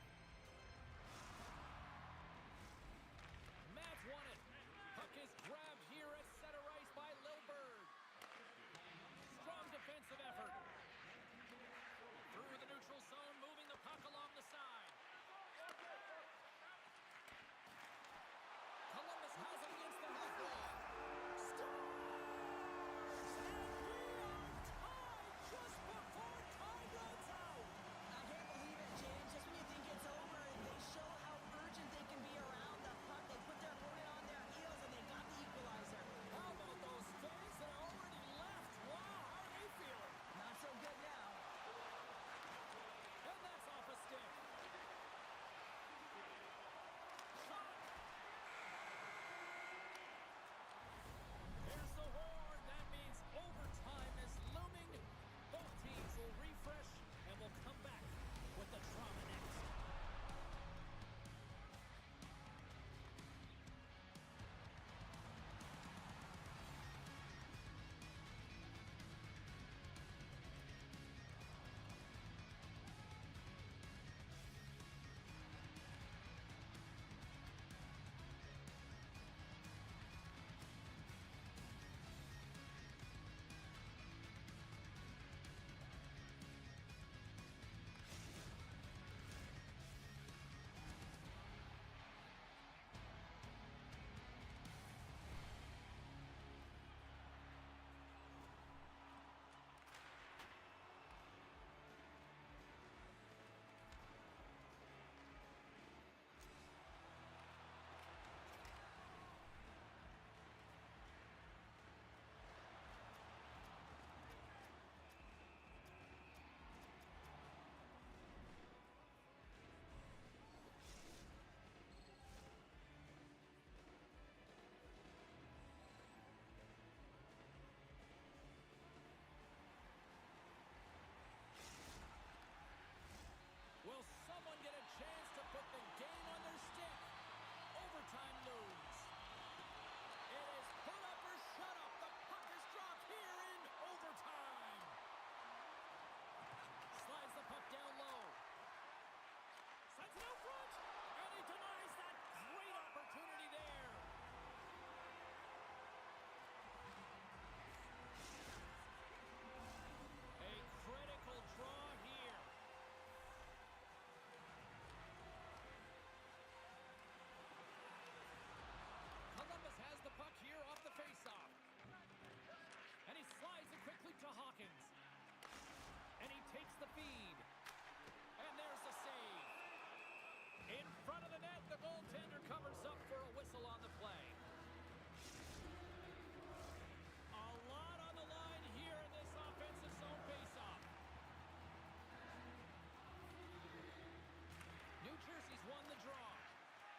Mavs won it. Puck is grabbed here at center ice by Lil Bird. Strong defensive effort. Through the neutral zone, moving the puck along the side. Columbus has it against the half wall. Scores! And we are tied just before time runs out. I can't believe it, James. Just when you think it's over, they show how urgent they can be around the puck. They put their opponent on their heels, and they got the equalizer. How about those fans that are already left? Wow, how are they feeling? Not so good now. And that's off a stick. Shot. Here's the horn. That means overtime is looming. Both teams will refresh and will come back with the drama next. Will someone get a chance to put the game on their stick? Overtime looms. It is put up or shut up. The puck is dropped here in overtime. Slides the puck down low. Sends it out front. And he denies that great opportunity there. A critical draw here. Columbus has the puck here off the faceoff. And he slides it quickly to Hawkins. And he takes the feed. And there's the save. In front of the net, the goaltender covers up for a whistle on the play. A lot on the line here in this offensive zone faceoff. New Jersey's won the draw.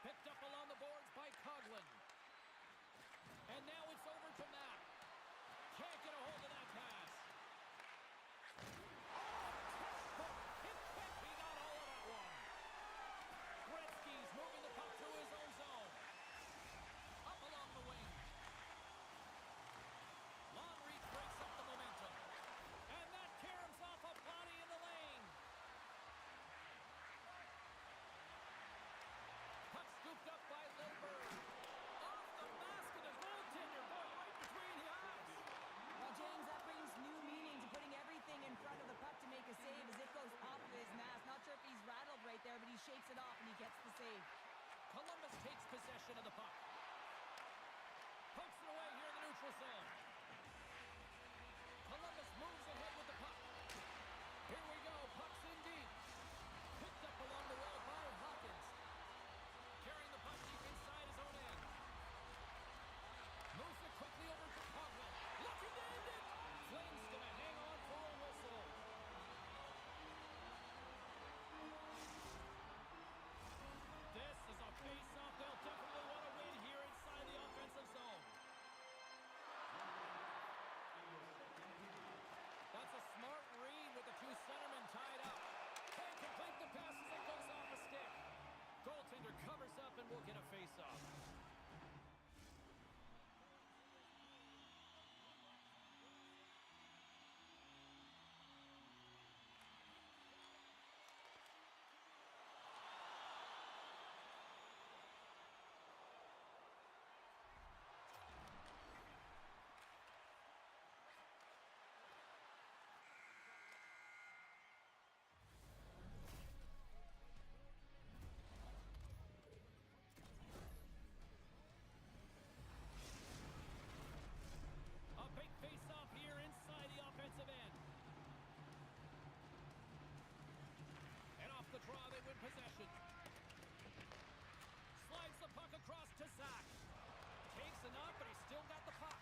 Picked up along the boards by Coughlin. And now it's over to Matt. Can't get a hold of that pass. Oh, he got all of that one. Gretzky's moving the puck through his own zone. Up along the wing. Long reach breaks up the momentum. And that caroms off a body in the lane. Puck scooped up by Lil Bird. Off the mask of the goaltender, going right between the eyes. Well, James, that brings new meaning to putting everything in front of the puck to make a save as it goes off of his mask. Not sure if he's rattled right there, but he shakes it off and he gets the save. Columbus takes possession of the puck. Pokes it away here in the neutral zone. Columbus moves ahead with the puck. Here we go, puck's in deep. Picked up along the wall by Hawkins. Carrying the puck deep inside his own end. Moves it quickly over to Coughlin. Looking to end it. Flames gonna hang on for a whistle. to Zach. Takes enough, but he's still got the puck.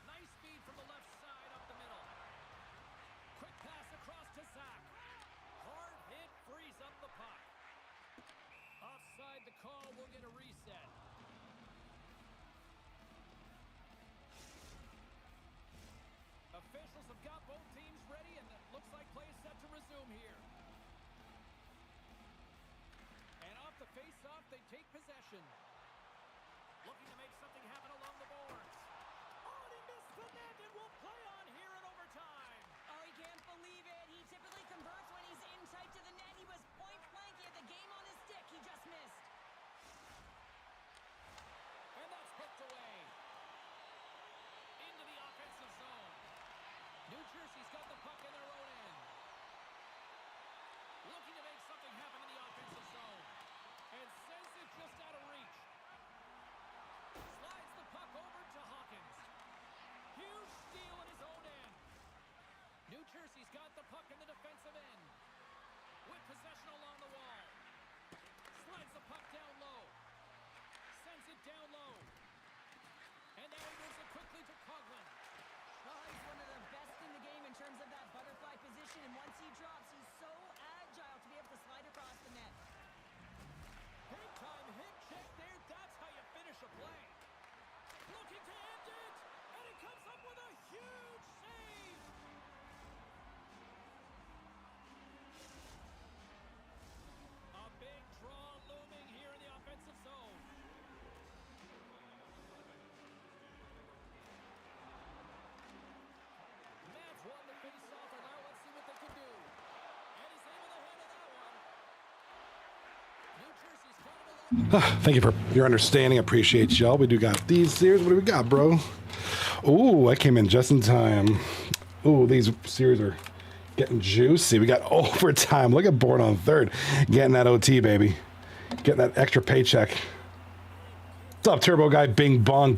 Nice speed from the left side up the middle. Quick pass across to Zach. Hard hit, frees up the puck. Offside the call, will get a reset. Officials have got both teams ready, and it looks like play is set to resume here. And off the face-off, they take possession. Looking to make something happen along the boards. Oh, and he missed the net, and will play on here in overtime. Oh, he can't believe it. He typically converts when he's in tight to the net. He was point blank. He had the game on his stick. He just missed. And that's hooked away. Into the offensive zone. New Jersey's got the puck in their own end. Looking to make something happen in the offensive zone. And sends it just out of reach. Slides the puck over to Hawkins. Huge steal in his own end. New Jersey's got the puck in the defensive end. With possession along the wall. Slides the puck down low. Sends it down low. And now he moves it quickly to Coughlin. Oh, he's one of the best in the game in terms of that butterfly position. And once he drops, he's so agile to be able to slide across the net. Big time hit check there. That's how you finish a play. Looking to end it. And he comes up with a huge save. A big draw looming here in the offensive zone. Mavs won the face-off, and now let's see what they can do. And he's able to handle that one. New Jersey's got it. Thank you for your understanding. Appreciate y'all. We do got these series. What do we got, bro? Ooh, I came in just in time. Ooh, these series are getting juicy. We got overtime. Look at Born on Third. Getting that OT, baby. Getting that extra paycheck. What's up, Turbo Guy? Bing bong,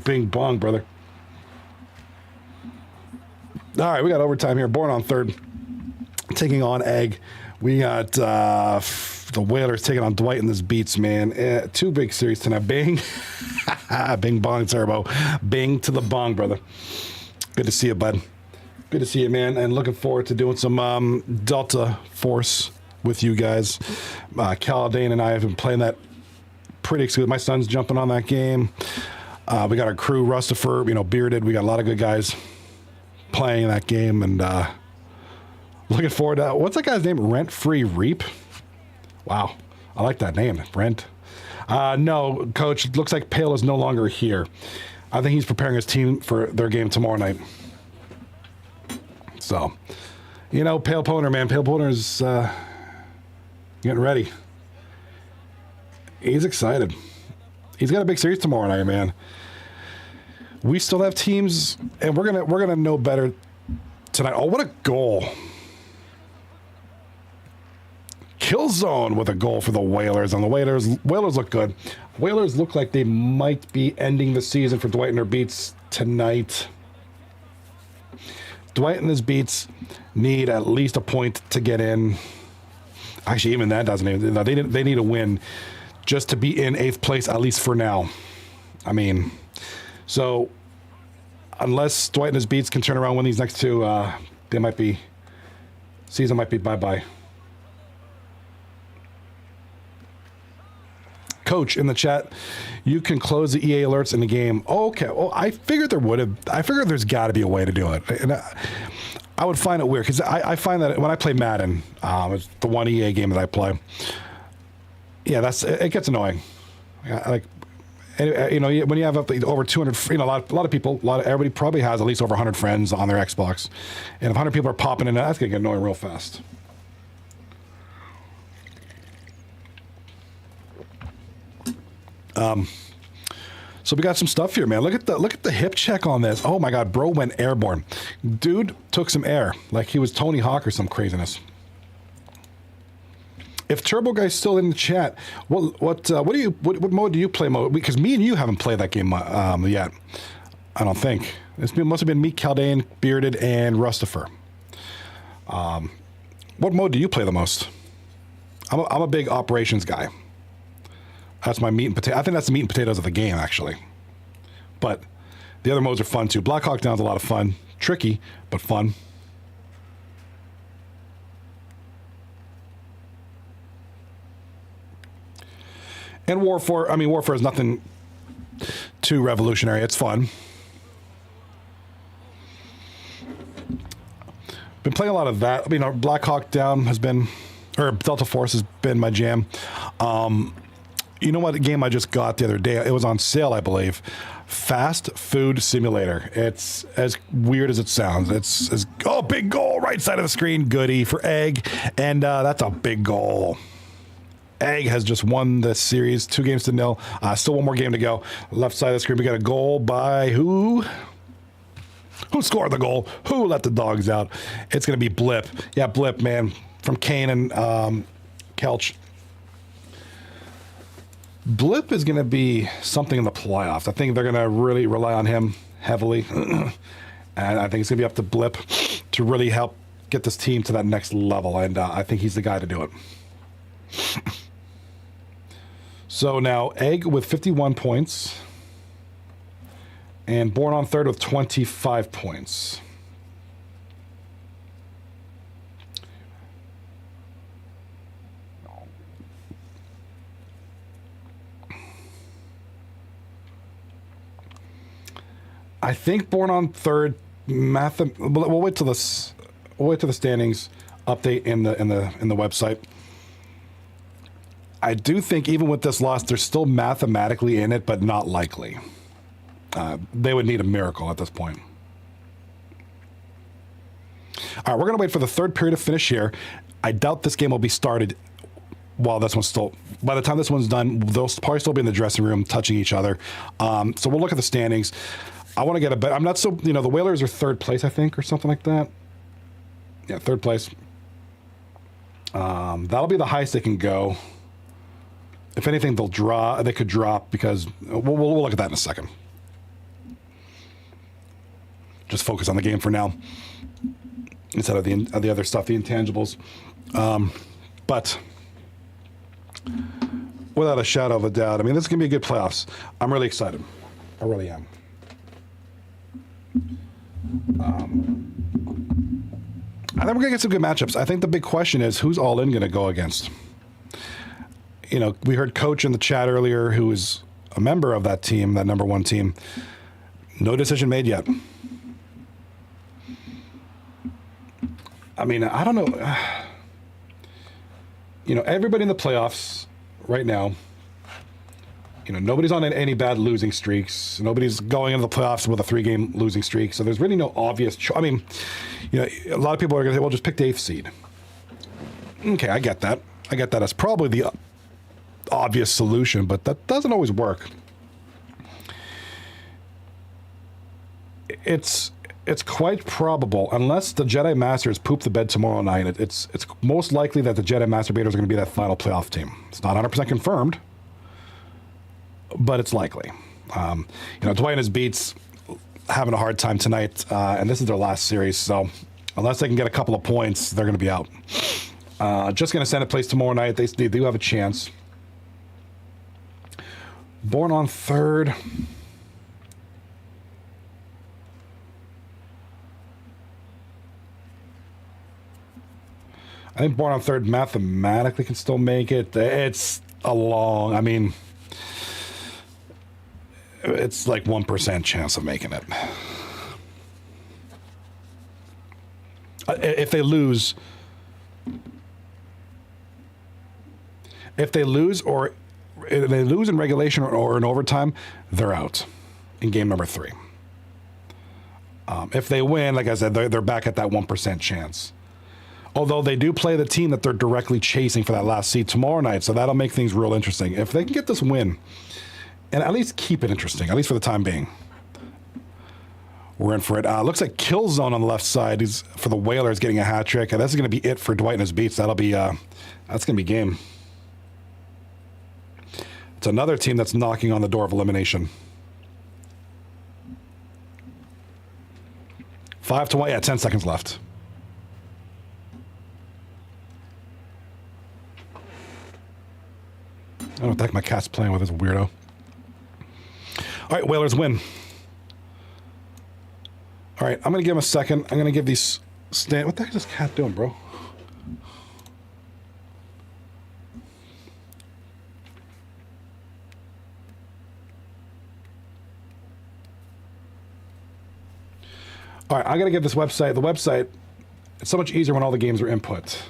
brother. All right, we got overtime here. Born on Third. Taking on Egg. We got the Whalers taking on Dwight and this Beets, man. Two big series tonight. Bing. Bing bong, Turbo. Bing to the bong, brother. Good to see you, bud. Good to see you, man. And looking forward to doing some Delta Force with you guys. Caladane and I have been playing that pretty exclusive. My son's jumping on that game. We got our crew, Rustifer, Bearded. We got a lot of good guys playing that game, and looking forward to what's that guy's name? Rent Free Reap. Wow, I like that name, Rent. No, Coach. Looks like Pale is no longer here. I think he's preparing his team for their game tomorrow night. So, Pale Poner, man. Pale Poner is getting ready. He's excited. He's got a big series tomorrow night, man. We still have teams, and we're gonna know better tonight. Oh, what a goal! Killzone with a goal for the Whalers, and the Whalers look good. Whalers look like they might be ending the season for Dwight and their Beets tonight. Dwight and his Beets need at least a point to get in. Actually, even that doesn't even. They need a win just to be in 8th place, at least for now. I mean, so unless Dwight and his Beets can turn around and win these next two, season might be bye-bye. Coach in the chat, you can close the EA alerts in the game. Oh, okay. Well, I figured there's got to be a way to do it. And I would find it weird because I find that when I play Madden, it's the one EA game that I play. Yeah, it gets annoying. When you have over 200, a lot of people, everybody probably has at least over 100 friends on their Xbox, and if 100 people are popping in, that's gonna get annoying real fast. So we got some stuff here, man. Look at the hip check on this. Oh my God, bro went airborne. Dude took some air like he was Tony Hawk or some craziness. If Turbo Guy's still in the chat, what mode do you play? Because me and you haven't played that game yet. I don't think. It must have been me, Caldane, Bearded, and Rustifer. What mode do you play the most? I'm a big operations guy. That's my meat and potato. I think that's the meat and potatoes of the game, actually. But the other modes are fun, too. Black Hawk Down's a lot of fun. Tricky, but fun. And Warfare is nothing too revolutionary. It's fun. Been playing a lot of that. Black Hawk Down has been, or Delta Force has been my jam. You know what game I just got the other day? It was on sale, I believe. Fast Food Simulator. It's as weird as it sounds. It's big goal, right side of the screen, goodie for Egg, and that's a big goal. Egg has just won this series, 2-0. Still one more game to go. Left side of the screen, we got a goal by who? Who scored the goal? Who let the dogs out? It's going to be Blip. Yeah, Blip, man, from Kane and Kelch. Blip is going to be something in the playoffs. I think they're going to really rely on him heavily. And I think it's going to be up to Blip to really help get this team to that next level. And I think he's the guy to do it. So now Egg with 51 points. And Born on Third with 25 points. I think Born on Third. We'll wait till this. We'll wait till the standings update in the website. I do think even with this loss, they're still mathematically in it, but not likely. They would need a miracle at this point. All right, we're going to wait for the third period to finish here. I doubt this game will be started while this one's still... By the time this one's done, they'll probably still be in the dressing room touching each other. So we'll look at the standings. I want to get a bet. I'm not so... the Whalers are third place, I think, or something like that. Yeah, third place. That'll be the highest they can go. If anything, they could drop because... We'll look at that in a second. Just focus on the game for now, instead of the other stuff, the intangibles. But without a shadow of a doubt, this is going to be a good playoffs. I'm really excited. I really am. I think we're going to get some good matchups. I think the big question is who's all in going to go against. We heard Coach in the chat earlier, who is a member of that team, that number one team. No decision made yet. I don't know. Everybody in the playoffs right now, nobody's on any bad losing streaks. Nobody's going into the playoffs with a 3-game losing streak. So there's really no obvious a lot of people are going to say, well, just pick the 8th seed. Okay, I get that. That's probably the obvious solution, but that doesn't always work. It's quite probable, unless the Jedi Masters poop the bed tomorrow night, it's most likely that the Jedi Masturbators are going to be that final playoff team. It's not 100% confirmed, but it's likely. Dwight and his Beets having a hard time tonight, and this is their last series, so unless they can get a couple of points, they're going to be out. Just going to send a place tomorrow night. They do have a chance. Born on Third. I think Born on Third mathematically can still make it. It's a long, it's like 1% chance of making it. If they lose or if they lose in regulation or in overtime, they're out in game number 3. If they win, like I said, they're back at that 1% chance. Although they do play the team that they're directly chasing for that last seed tomorrow night, so that'll make things real interesting. If they can get this win, and at least keep it interesting, at least for the time being, we're in for it. Looks like Killzone on the left side. He's for the Whalers getting a hat trick, and that's going to be it for Dwight and his Beets. That's going to be game. It's another team that's knocking on the door of elimination. 5-1. Yeah, 10 seconds left. don't know what the heck my cat's playing with, this weirdo. All right, Whalers win. All right, I'm going to give him a second. I'm going to give these stand. What the heck is this cat doing, bro? All right, I got to give this website. The website, it's so much easier when all the games are input.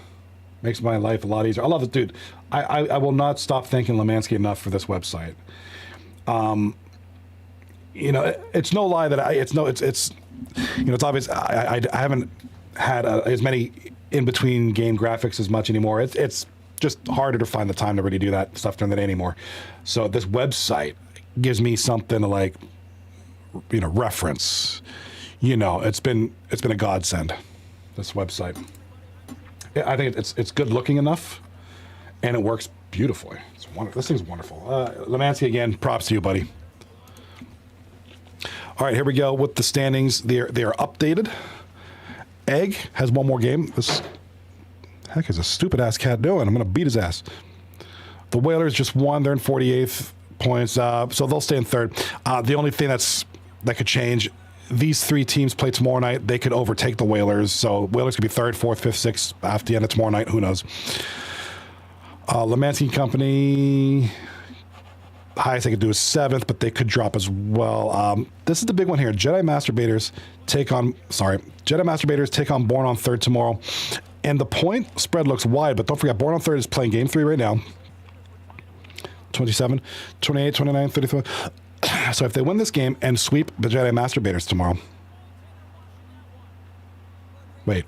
Makes my life a lot easier. I love it, dude. I will not stop thanking Lemansky enough for this website. You know, it's no lie that it's you know, it's obvious. I haven't had as many in between game graphics as much anymore. It's just harder to find the time to really do that stuff during the day anymore. So this website gives me something to, like, you know, reference. You know, it's been a godsend. This website. I think it's good looking enough, and it works beautifully. It's wonderful. This thing's wonderful. Lemansky, again, props to you, buddy. All right, here we go with the standings. They are updated. Egg has one more game. This heck is a stupid ass cat doing? I'm gonna beat his ass. The Whalers just won. They're in 48th points, so they'll stay in third. The only thing that could change. These three teams play tomorrow night. They could overtake the Whalers. So Whalers could be third, fourth, fifth, sixth after the end of tomorrow night. Who knows? Lemansky Company, highest they could do is seventh, but they could drop as well. This is the big one here. Jedi Masturbators take on Born on Third tomorrow. And the point spread looks wide, but don't forget, Born on Third is playing game 3 right now. 27, 28, 29, 33. So if they win this game and sweep the Jedi Masturbators tomorrow. Wait.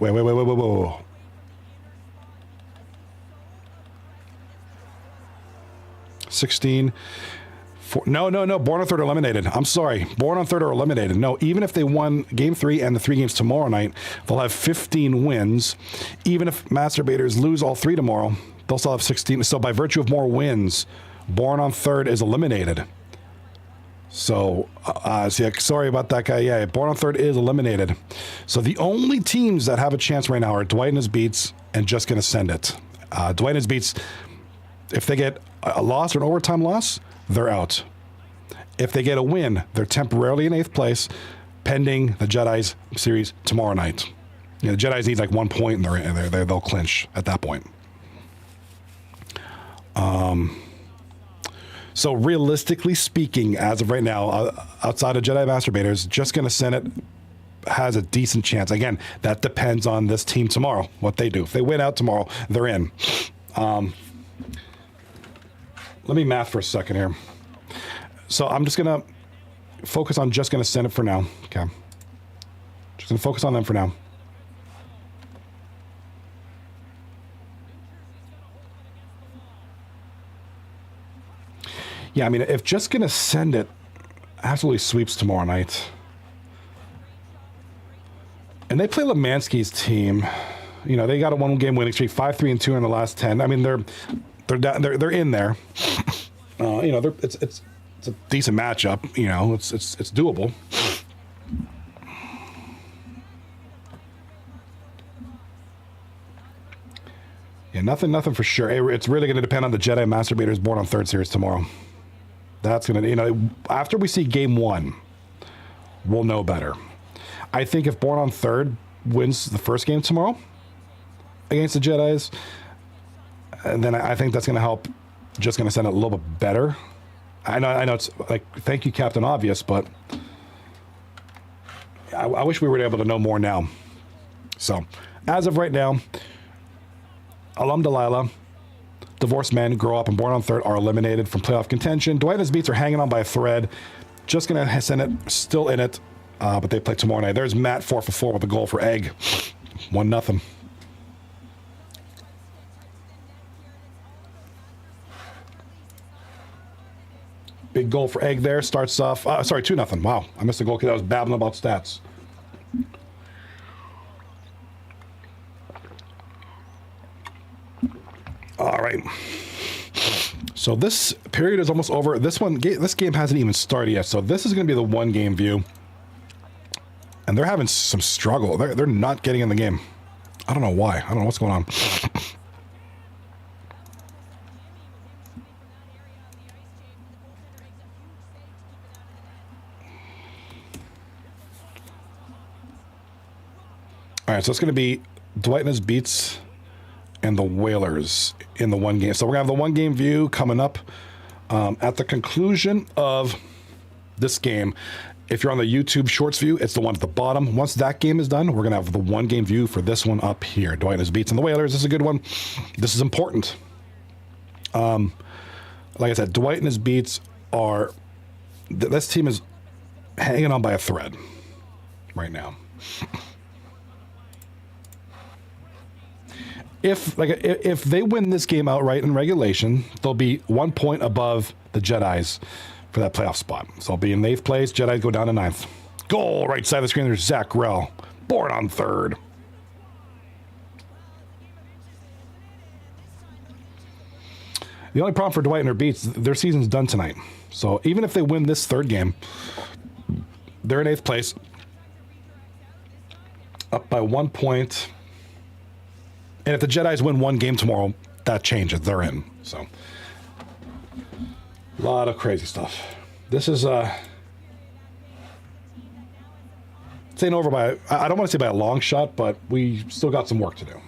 16. No. Born on Third are eliminated. I'm sorry. Born on Third are eliminated. No, even if they won game 3 and the 3 games tomorrow night, they'll have 15 wins. Even if Masturbators lose all 3 tomorrow, they'll still have 16. So by virtue of more wins, Born on Third is eliminated. So, sorry about that guy. Yeah, Born on Third is eliminated. So the only teams that have a chance right now are Dwight and his Beets and Just Gonna Send It. Dwight and his Beets, if they get a loss or an overtime loss, they're out. If they get a win, they're temporarily in 8th place, pending the Jedi's series tomorrow night. You know, the Jedi's need like 1 point, and they'll clinch at that point. So realistically speaking, as of right now, outside of Jedi Masturbators, Just Gonna Send It has a decent chance. Again, that depends on this team tomorrow, what they do. If they win out tomorrow, they're in. Let me math for a second here. So I'm just going to focus on Just Gonna Send It for now. Okay. Just going to focus on them for now. Yeah, I mean, if Just Gonna Send It absolutely sweeps tomorrow night, and they play Lemansky's team, you know, they got a 1-game winning streak, 5-3-2 in the last 10. I mean, they're in there. You know, it's a decent matchup. You know, it's doable. Yeah, nothing for sure. It's really going to depend on the Jedi Masturbators Born on Third series tomorrow. That's going to, you know, after we see game 1, we'll know better. I think if Born on Third wins the first game tomorrow against the Jedis, and then I think that's going to help Just Gonna Send It a little bit better. I know it's like, thank you, Captain Obvious, but I wish we were able to know more now. So, as of right now, Alum Delilah, Divorced Men, Grow Up, and Born on Third are eliminated from playoff contention. Dwight and his Beets are hanging on by a thread. Just Gonna Send It, still in it, but they play tomorrow night. There's Matt 4 for 4 with a goal for Egg. 1-0. Big goal for Egg there. Starts off, sorry, 2-0. Wow, I missed the goal because I was babbling about stats. All right. So this period is almost over. This game hasn't even started yet. So this is going to be the 1-game view. And they're having some struggle. They're not getting in the game. I don't know why. I don't know what's going on. All right, so it's going to be Dwight and his Beets and the Whalers in the one game. So we're going to have the one game view coming up at the conclusion of this game. If you're on the YouTube Shorts view, it's the one at the bottom. Once that game is done, we're going to have the one game view for this one up here. Dwight and his Beets and the Whalers. This is a good one. This is important. Like I said, Dwight and his Beets are... This team is hanging on by a thread right now. If they win this game outright in regulation, they'll be 1 point above the Jedis for that playoff spot. So they'll be in 8th place. Jedis go down to 9th. Goal, right side of the screen. There's Zach Rell. Board on 3rd. The only problem for Dwight and their Beets, their season's done tonight. So even if they win this 3rd game, they're in 8th place. Up by 1 point. And if the Jedis win one game tomorrow, that changes. They're in. So, a lot of crazy stuff. This is, it's ain't over by, I don't want to say by a long shot, but we still got some work to do.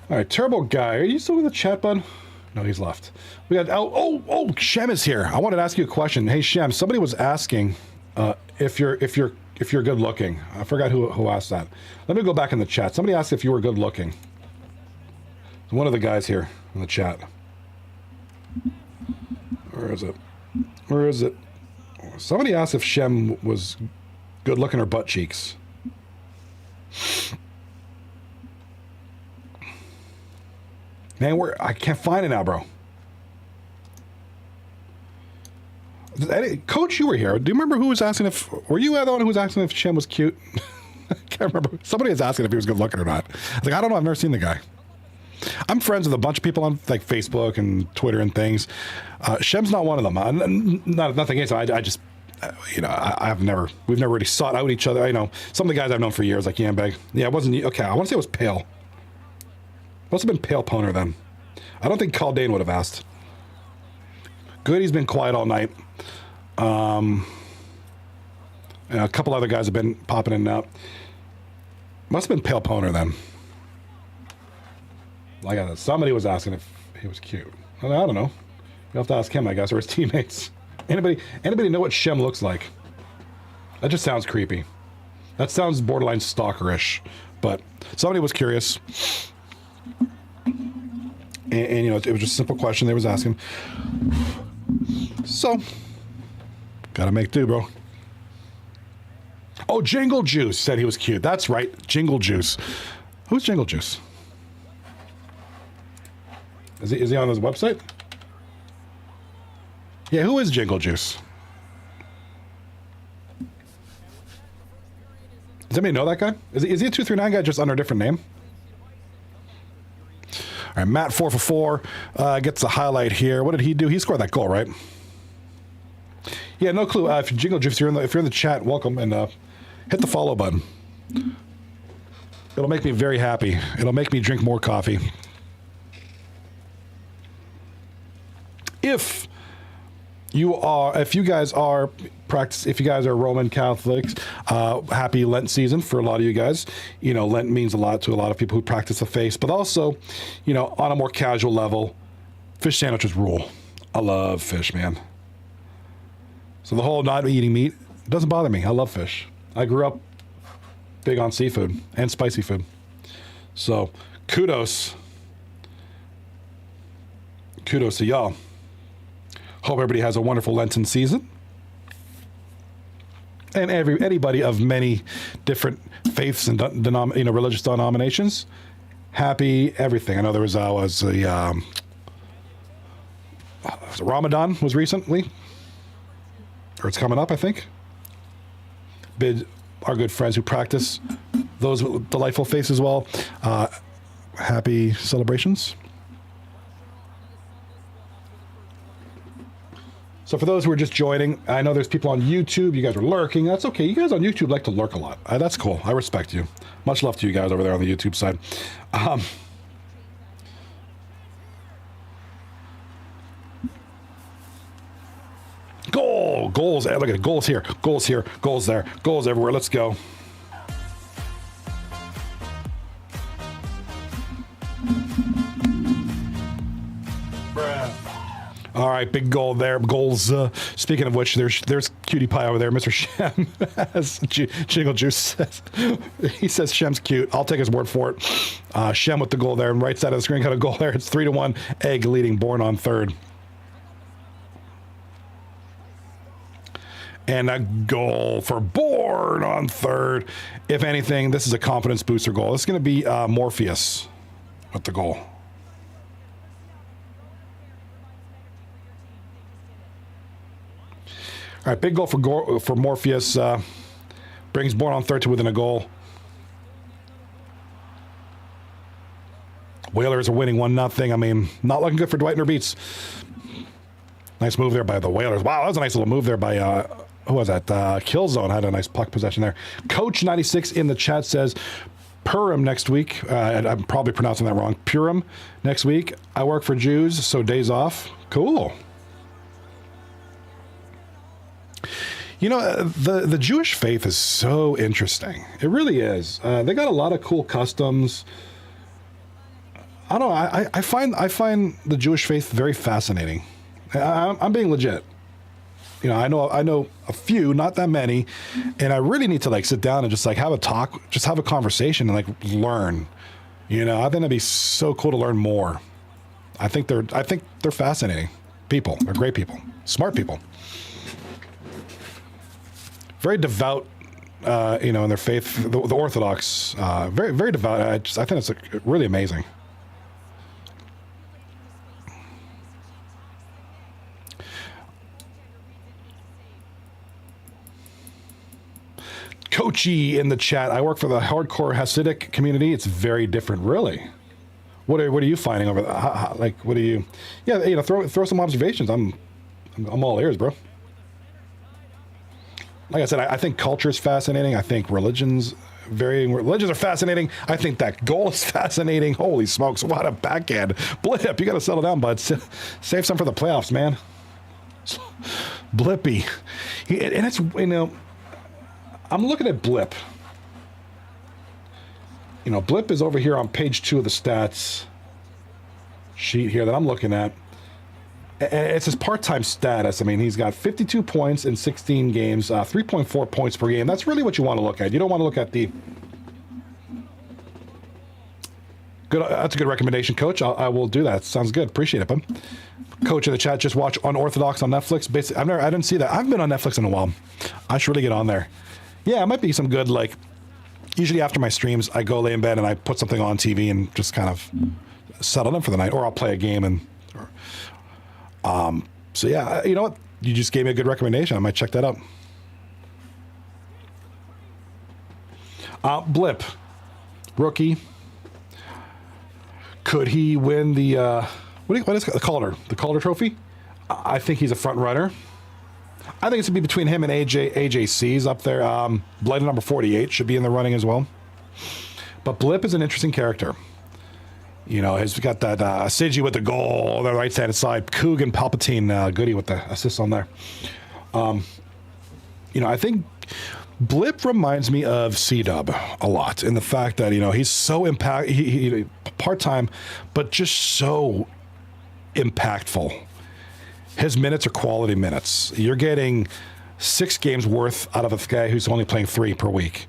All right, Turbo Guy, are you still in the chat, bud? No, he's left. We got Shem is here. I wanted to ask you a question. Hey Shem, somebody was asking if you're good looking. I forgot who asked that. Let me go back in the chat. Somebody asked if you were good looking. One of the guys here in the chat. Where is it? Where is it? Somebody asked if Shem was good looking or butt cheeks. Man, I can't find it now, bro. Coach, you were here. Do you remember who was asking if... Were you the one who was asking if Shem was cute? I can't remember. Somebody was asking if he was good looking or not. I was like, I don't know. I've never seen the guy. I'm friends with a bunch of people on like Facebook and Twitter and things. Shem's not one of them. Nothing against him. I just... we've never really sought out each other. I know some of the guys I've known for years, like Yambeg. Yeah, it wasn't... Okay, I want to say it was Pale. Must have been Pale Poner then. I don't think Caldane would have asked. Good, he's been quiet all night. And a couple other guys have been popping in and out. Must have been Pale Poner then. Like somebody was asking if he was cute. I don't know. You have to ask him, I guess, or his teammates. Anybody know what Shem looks like? That just sounds creepy. That sounds borderline stalkerish. But somebody was curious. And it was just a simple question they was asking. So, gotta make do, bro. Oh, Jingle Juice said he was cute. That's right, Jingle Juice. Who's Jingle Juice? Is he on his website? Yeah, who is Jingle Juice? Does anybody know that guy? Is he a 239 guy just under a different name? All right, Matt 4 for 4 gets the highlight here. What did he do? He scored that goal, right? Yeah, no clue. If Jingle Juice, if you're in the chat, welcome and hit the follow button. It'll make me very happy. It'll make me drink more coffee. If you guys are Roman Catholics, happy Lent season for a lot of you guys. Lent means a lot to a lot of people who practice the faith, but also, on a more casual level, fish sandwiches rule. I love fish, man. So the whole not eating meat doesn't bother me. I love fish. I grew up big on seafood and spicy food. So kudos to y'all. Hope everybody has a wonderful Lenten season. And anybody of many different faiths and religious denominations, happy everything. I know there was Ramadan was recently, or it's coming up, I think. Bid our good friends who practice those delightful faiths as well. Happy celebrations. So for those who are just joining, I know there's people on YouTube. You guys are lurking. That's okay. You guys on YouTube like to lurk a lot. That's cool. I respect you. Much love to you guys over there on the YouTube side. Goal! Goals. Look at it. Goals here. Goals here. Goals there. Goals everywhere. Let's go. All right, big goal there. Goals. Speaking of which, there's Cutie Pie over there. Mr. Shem, as Jingle Juice says. He says Shem's cute. I'll take his word for it. Shem with the goal there. Right side of the screen got a goal there. It's 3-1. Egg leading Bourne on third. And a goal for Bourne on third. If anything, this is a confidence booster goal. This is going to be Morpheus with the goal. All right, big goal for Morpheus. Brings Bourne on third to within a goal. Whalers are winning 1-0. I mean, not looking good for Dwight or Beets. Nice move there by the Whalers. Wow, that was a nice little move there by, who was that? Killzone had a nice puck possession there. Coach96 in the chat says, Purim next week. I'm probably pronouncing that wrong. Purim next week. I work for Jews, so days off. Cool. You know, the Jewish faith is so interesting. It really is. They got a lot of cool customs. I don't know. I find the Jewish faith very fascinating. I'm being legit. You know, I know a few, not that many, and I really need to like sit down and just like have a talk, just have a conversation and like learn. You know, I think it'd be so cool to learn more. I think they're fascinating people. They're great people, smart people. Very devout, you know, in their faith. The Orthodox, very, very devout. I think it's really amazing. Coachy in the chat. I work for the hardcore Hasidic community. It's very different, really. What are you finding over there? Like, what do you? Yeah, you know, throw some observations. I'm all ears, bro. Like I said, I think culture is fascinating. I think religions are fascinating. I think that goal is fascinating. Holy smokes, what a backhand. Blip, you got to settle down, bud. Save some for the playoffs, man. Blippy. And it's, you know, I'm looking at Blip. You know, Blip is over here on page 2 of the stats sheet here that I'm looking at. And it's his part-time status. I mean, he's got 52 points in 16 games, 3.4 points per game. That's really what you want to look at. You don't want to look at the... Good. That's a good recommendation, Coach. I will do that. Sounds good. Appreciate it, bud. Coach in the chat, just watch Unorthodox on Netflix. Basically, I didn't see that. I haven't been on Netflix in a while. I should really get on there. Yeah, it might be some good, like... Usually after my streams, I go lay in bed and I put something on TV and just kind of settle in for the night. Or I'll play a game and... So yeah, you know what? You just gave me a good recommendation. I might check that out. Blip, rookie. Could he win the what is it? The Calder Trophy? I think he's a front runner. I think it's gonna be between him and AJC's up there. Blighted number 48 should be in the running as well. But Blip is an interesting character. You know, he's got that Sigi with the goal on the right hand side. Coogan Palpatine Goody with the assist on there. You know, I think Blip reminds me of C-Dub a lot in the fact that, you know, he's so he part-time, but just so impactful. His minutes are quality minutes. You're getting 6 games worth out of a guy who's only playing 3 per week.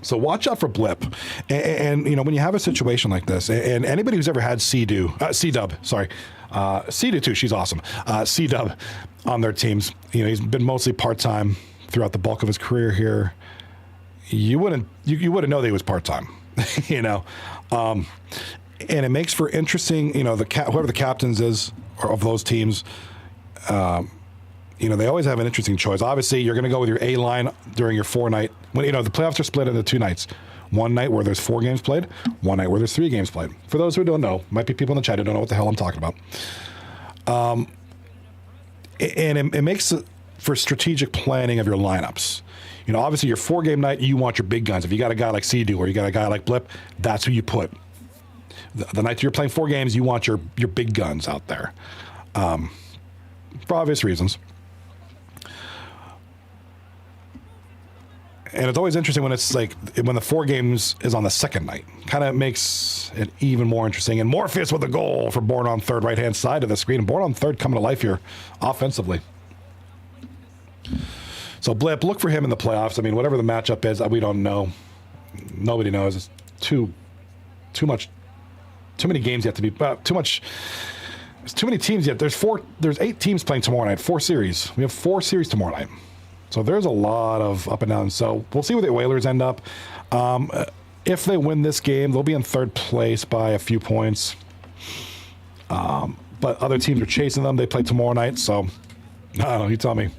So watch out for Blip. And you know, when you have a situation like this, and anybody who's ever had C-Dub, sorry, C-Dub too, she's awesome. C-Dub on their teams, you know, he's been mostly part-time throughout the bulk of his career here. You wouldn't know that he was part-time, you know. And it makes for interesting, you know, whoever the captains is of those teams, you know, they always have an interesting choice. Obviously, you're going to go with your A line during your 4-night. When, you know, the playoffs are split into 2 nights. One night where there's 4 games played, one night where there's 3 games played. For those who don't know, might be people in the chat who don't know what the hell I'm talking about. And it makes for strategic planning of your lineups. You know, obviously your 4-game night, you want your big guns. If you got a guy like Sea-Doo or you got a guy like Blip, that's who you put. The night that you're playing 4 games, you want your big guns out there. for obvious reasons. And it's always interesting when it's like when the 4 games is on the second night. Kind of makes it even more interesting. And Morpheus with a goal for Born on Third, right-hand side of the screen. And Born on Third coming to life here offensively. So Blip, look for him in the playoffs. I mean, whatever the matchup is, we don't know. Nobody knows. It's too many games yet to be too much. There's too many teams yet. There's 8 teams playing tomorrow night. 4 series. We have 4 series tomorrow night. So there's a lot of up and down. So we'll see where the Oilers end up. If they win this game, they'll be in 3rd place by a few points. But other teams are chasing them. They play tomorrow night. So I don't know. You tell me.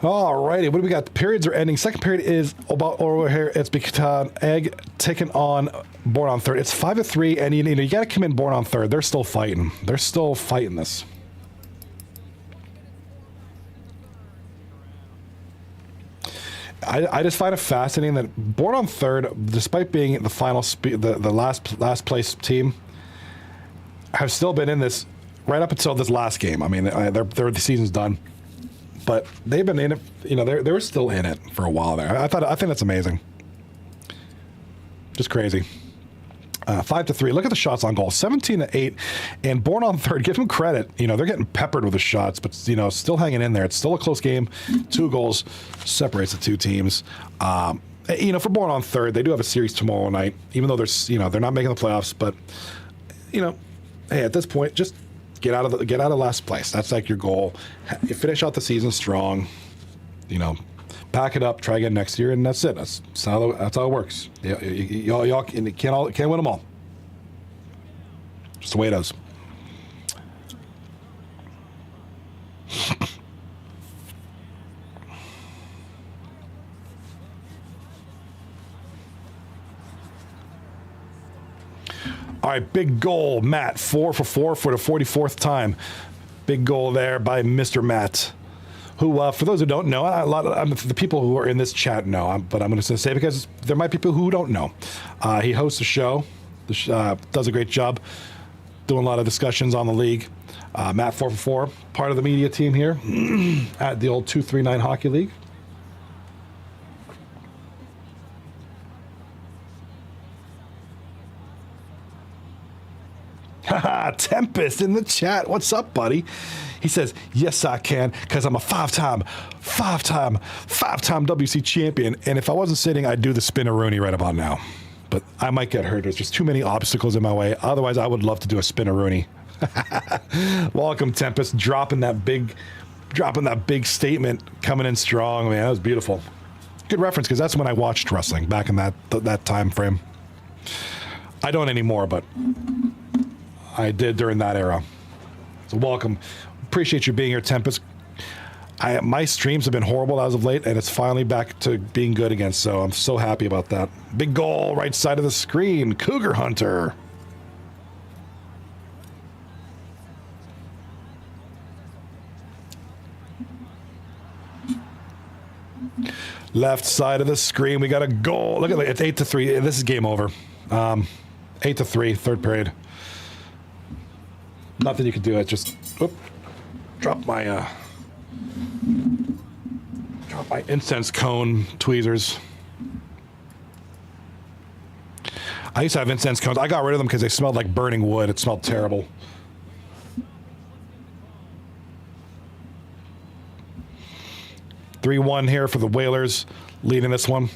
Alrighty, what do we got? The periods are ending. Second period is about over here. It's because Egg taking on Born on Third. It's 5-3, and you got to come in Born on Third. They're still fighting. They're still fighting this. I just find it fascinating that Born on Third, despite being the final, the last place team, have still been in this right up until this last game. I mean, the season's done. But they've been in it, they were still in it for a while there. I think that's amazing. Just crazy. 5-3. Look at the shots on goal. 17-8. And Born on Third, give them credit. They're getting peppered with the shots, but, still hanging in there. It's still a close game. 2 goals separates the 2 teams. For Born on Third, they do have a series tomorrow night, even though they're not making the playoffs. But, hey, at this point, just get out of last place. That's like your goal. You finish out the season strong. Pack it up, try again next year, and that's it. That's how it works. Y'all can't win them all. Just the way it is. All right, big goal, Matt. 4 for 4 for the 44th time. Big goal there by Mr. Matt, who, for those who don't know, the people who are in this chat know, but I'm going to say because there might be people who don't know. He hosts a show, does a great job, doing a lot of discussions on the league. Matt 4 for 4, part of the media team here at the old 239 Hockey League. Tempest in the chat. What's up, buddy? He says, yes, I can, because I'm a five-time WC champion. And if I wasn't sitting, I'd do the spin-a-rooney right about now. But I might get hurt. There's just too many obstacles in my way. Otherwise, I would love to do a spin-a-rooney. Welcome, Tempest. Dropping that big statement, coming in strong, man. That was beautiful. Good reference, because that's when I watched wrestling, back in that time frame. I don't anymore, but I did during that era. So welcome. Appreciate you being here, Tempest. My streams have been horrible as of late, and it's finally back to being good again, so I'm so happy about that. Big goal, right side of the screen. Cougar Hunter. Left side of the screen, we got a goal. Look at it, it's 8-3. This is game over. 8-3, third period. Nothing you can do. It just drop my incense cone tweezers. I used to have incense cones. I got rid of them because they smelled like burning wood. It smelled terrible. (3-1) here for the Whalers, leading this one.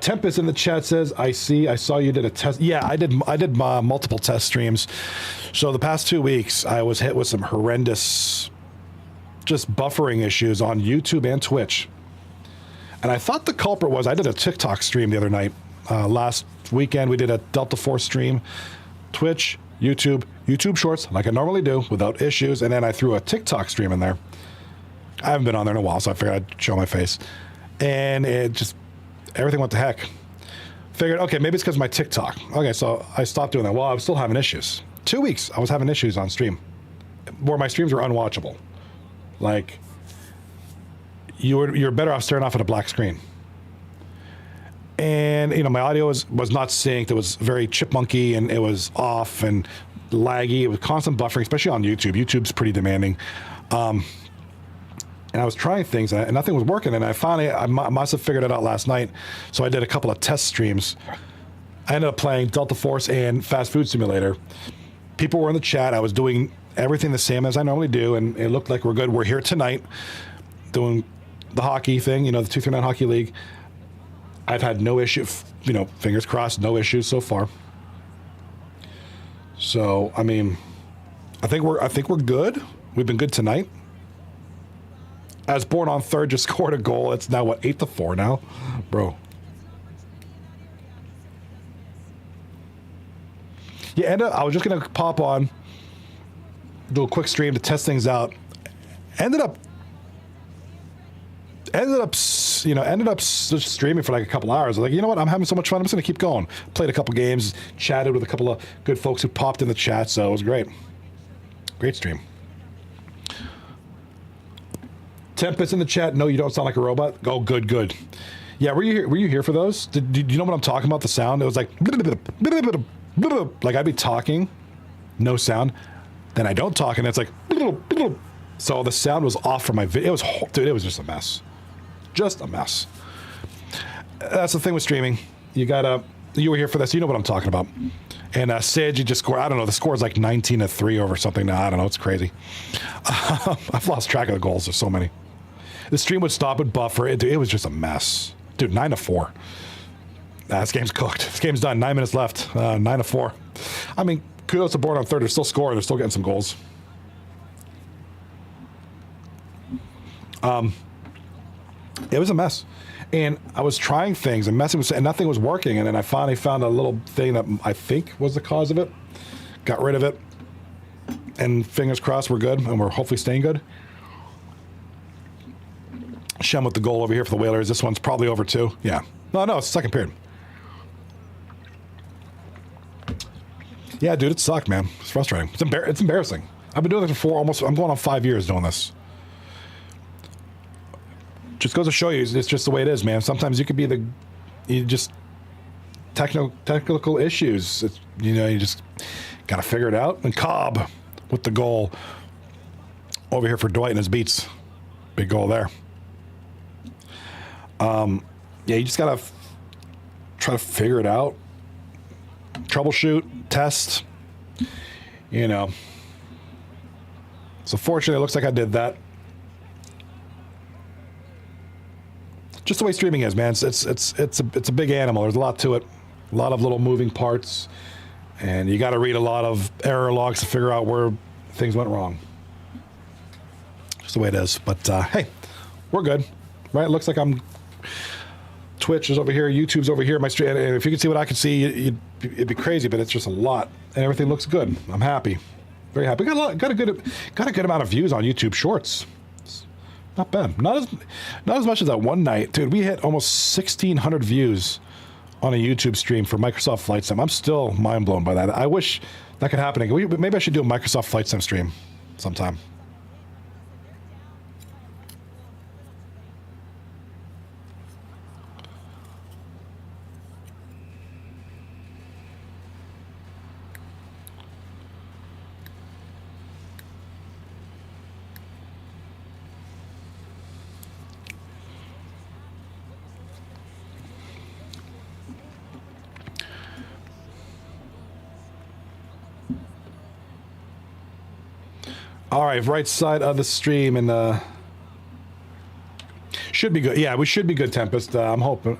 Tempest in the chat says, I saw you did a test. Yeah, I did multiple test streams. So the past 2 weeks, I was hit with some horrendous just buffering issues on YouTube and Twitch. And I thought the culprit was, I did a TikTok stream the other night. Last weekend, we did a Delta Force stream. Twitch, YouTube Shorts, like I normally do, without issues. And then I threw a TikTok stream in there. I haven't been on there in a while, so I figured I'd show my face. And it just... everything went to heck. Figured, okay, maybe it's because of my TikTok. Okay, so I stopped doing that. Well, I was still having issues. 2 weeks, I was having issues on stream where my streams were unwatchable. Like, you're better off staring off at a black screen. And, you know, my audio was not synced. It was very chipmunky and it was off and laggy. It was constant buffering, especially on YouTube. YouTube's pretty demanding. And I was trying things and nothing was working. And I must have figured it out last night. So I did a couple of test streams. I ended up playing Delta Force and Fast Food Simulator. People were in the chat. I was doing everything the same as I normally do. And it looked like we're good. We're here tonight doing the hockey thing, you know, the 239 Hockey League. I've had no issue, you know, fingers crossed, no issues so far. So, I mean, I think we're good. We've been good tonight. As Born on Third just scored a goal. It's now what, 8-4 now, bro. Yeah, and I was just gonna pop on, do a quick stream to test things out. Ended up just streaming for like a couple hours. I was like, you know what? I'm having so much fun. I'm just going to keep going. Played a couple games, chatted with a couple of good folks who popped in the chat. So it was great. Great stream. Tempest in the chat. No, you don't sound like a robot. Oh, good. Yeah, were you here for those? Did you know what I'm talking about? The sound. It was like I'd be talking, no sound. Then I don't talk, and it's like so the sound was off from my video. It was just a mess. Just a mess. That's the thing with streaming. You were here for this. You know what I'm talking about. And Sid, you just scored. I don't know. The score is like 19-3 over something now. I don't know. It's crazy. I've lost track of the goals. There's so many. The stream would stop, would buffer. It was just a mess. Dude, 9-4. This game's cooked. This game's done. 9 minutes left. 9-4. I mean, kudos to Born on Third. They're still scoring. They're still getting some goals. It was a mess, and I was trying things and messing with, and nothing was working. And then I finally found a little thing that I think was the cause of it. Got rid of it, and fingers crossed we're good, and we're hopefully staying good. Shem with the goal over here for the Whalers. This one's probably over too. Yeah, no, it's the second period. Yeah, dude, it sucked, man. It's frustrating. It's embarrassing. I've been doing this for I'm going on 5 years doing this. Just goes to show you, it's just the way it is, man. Sometimes you could be technical issues. You just got to figure it out. And Cobb with the goal over here for Dwight and his Beets. Big goal there. Yeah, you just got to try to figure it out. Troubleshoot, test, you know. So fortunately, it looks like I did that. Just the way streaming is, man. It's a big animal. There's a lot to it. A lot of little moving parts. And you got to read a lot of error logs to figure out where things went wrong. Just the way it is. But, hey, we're good. Right? It looks like Twitch is over here. YouTube's over here. My stream. And if you could see what I could see, it'd be crazy, but it's just a lot. And everything looks good. I'm happy. Very happy. Got a good amount of views on YouTube Shorts. Not bad. Not as much as that one night. Dude, we hit almost 1,600 views on a YouTube stream for Microsoft Flight Sim. I'm still mind blown by that. I wish that could happen again. Maybe I should do a Microsoft Flight Sim stream sometime. All right, right side of the stream, and should be good. Yeah, we should be good, Tempest. I'm hoping.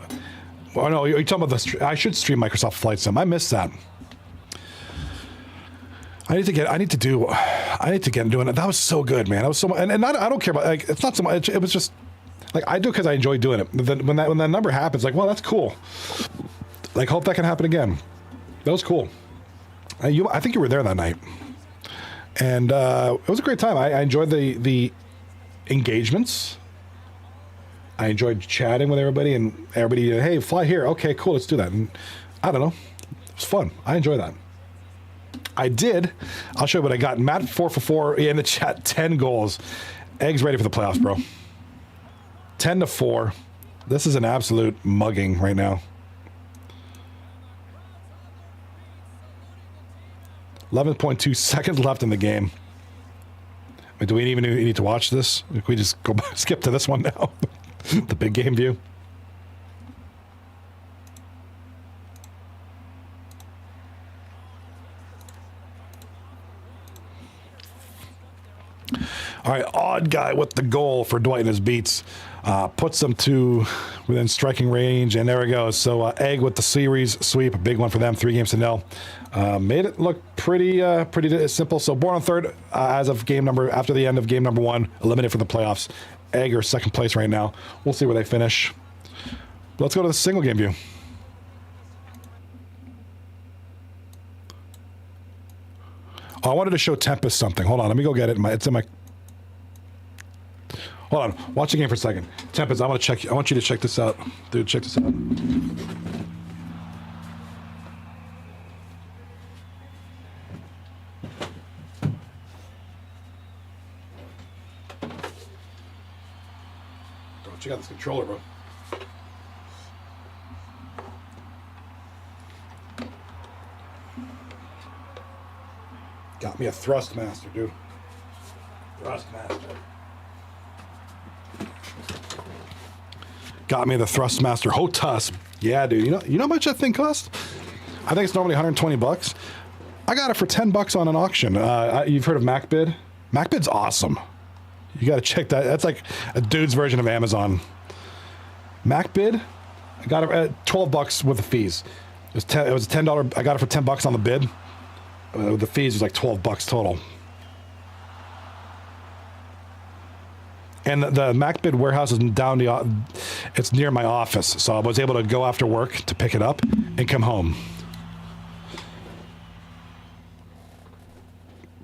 Oh no, you're talking about I should stream Microsoft Flight Sim. I missed that. I need to get into doing it. That was so good, man. That was so much, and I don't care about, like, it's not so much. It was just like, I do it because I enjoy doing it. But then when that number happens, like, well, that's cool. Like, hope that can happen again. That was cool. I think you were there that night. And it was a great time. I enjoyed the engagements. I enjoyed chatting with everybody, and everybody, hey, fly here. Okay, cool, let's do that. And I don't know, it was fun. I enjoy that. I did. I'll show you what I got. Matt 4 for 4 in the chat. 10 goals. Eggs ready for the playoffs, bro. 10-4. This is an absolute mugging right now. 11.2 seconds left in the game. Wait, do we even need to watch this? Can we just go skip to this one now? The big game view. All right, odd guy with the goal for Dwight and his Beets. Puts them to within striking range, and there it goes. So Egg with the series sweep, a big one for them, 3-0. Made it look pretty simple. So Born on third as of after the end of game number 1, eliminated for the playoffs. Egg are second place right now. We'll see where they finish. But let's go to the single game view. Oh, I wanted to show Tempest something. Hold on, let me go get it. It's in my. Hold on, watch the game for a second. Tempest, I want you to check this out. Dude, check this out. Check out this controller, bro. Got me a Thrustmaster, dude. Thrustmaster. Got me the Thrustmaster Hotus. Yeah, dude. You know how much that thing cost? I think it's normally 120 bucks. I got it for 10 bucks on an auction. You've heard of MacBid? MacBid's awesome. You got to check that. That's like a dude's version of Amazon. MacBid, I got it at 12 bucks with the fees. It was $10. I got it for 10 bucks on the bid. With the fees, it was like 12 bucks total. And the MacBid warehouse is it's near my office, so I was able to go after work to pick it up and come home.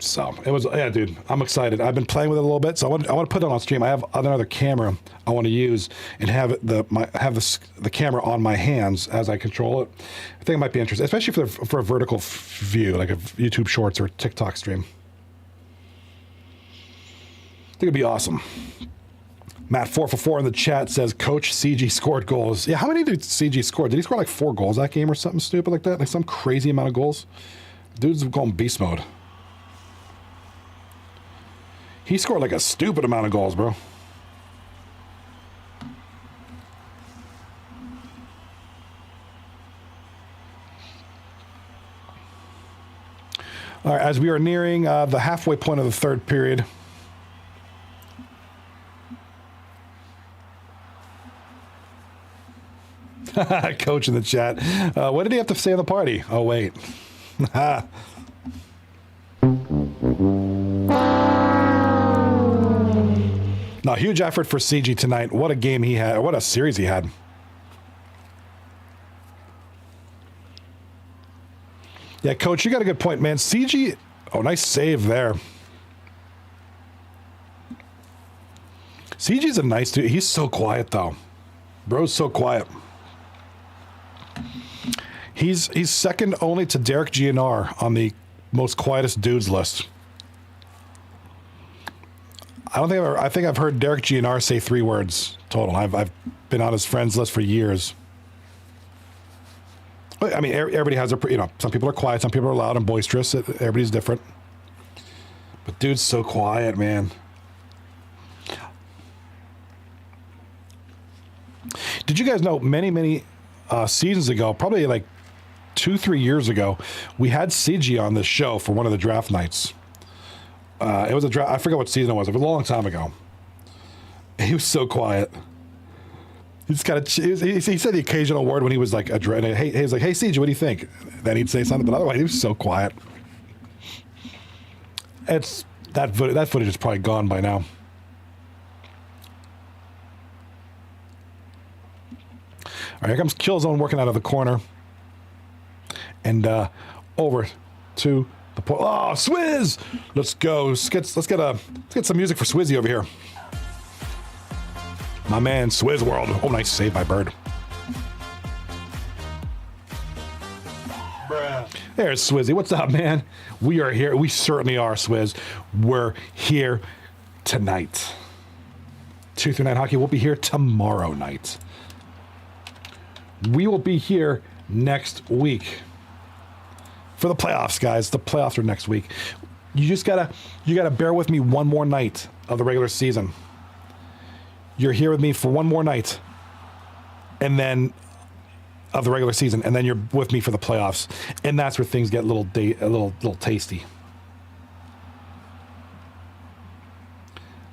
So it was, yeah, dude, I'm excited. I've been playing with it a little bit, so I want to put it on stream. I have another camera I want to use and have the camera on my hands as I control it. I think it might be interesting, especially for a vertical view, like a YouTube Shorts or TikTok stream. I think it'd be awesome. Matt 4 for 4 in the chat says Coach CG scored goals. Yeah, how many did CG score? Did he score like 4 goals that game or something stupid like that? Like some crazy amount of goals? Dude's going beast mode. He scored like a stupid amount of goals, bro. All right, as we are nearing the halfway point of the third period. Coach in the chat. What did he have to say on the party? Oh, wait. No, huge effort for CG tonight. What a game he had. What a series he had. Yeah, Coach, you got a good point, man. CG, oh, nice save there. CG's a nice dude. He's so quiet, though. Bro's so quiet. He's second only to Derek GNR on the most quietest dudes list. I think I've heard Derek GNR say 3 words total. I've been on his friends list for years. I mean, everybody has some people are quiet, some people are loud and boisterous. Everybody's different. But dude's so quiet, man. Did you guys know many seasons ago, probably like 2-3 years ago, we had CG on this show for one of the draft nights. It was a draft. I forget what season it was. It was a long time ago. He was so quiet. He just kind of. He said the occasional word when he was like, "Hey," he was like, "Hey, CG, what do you think?" Then he'd say something, but otherwise he was so quiet. It's that footage is probably gone by now. All right, here comes Killzone working out of the corner, and over to the point. Oh, Swizz! Let's go. Let's get some music for Swizzy over here. My man, Swizz World. Oh, nice save by Bird. There's Swizzy. What's up, man? We are here. We certainly are, Swizz. We're here tonight. 2 through 9 hockey will be here tomorrow night. We will be here next week for the playoffs, guys. The playoffs are next week. You gotta bear with me one more night of the regular season. You're here with me for one more night, and then of the regular season, and then you're with me for the playoffs, and that's where things get a little tasty.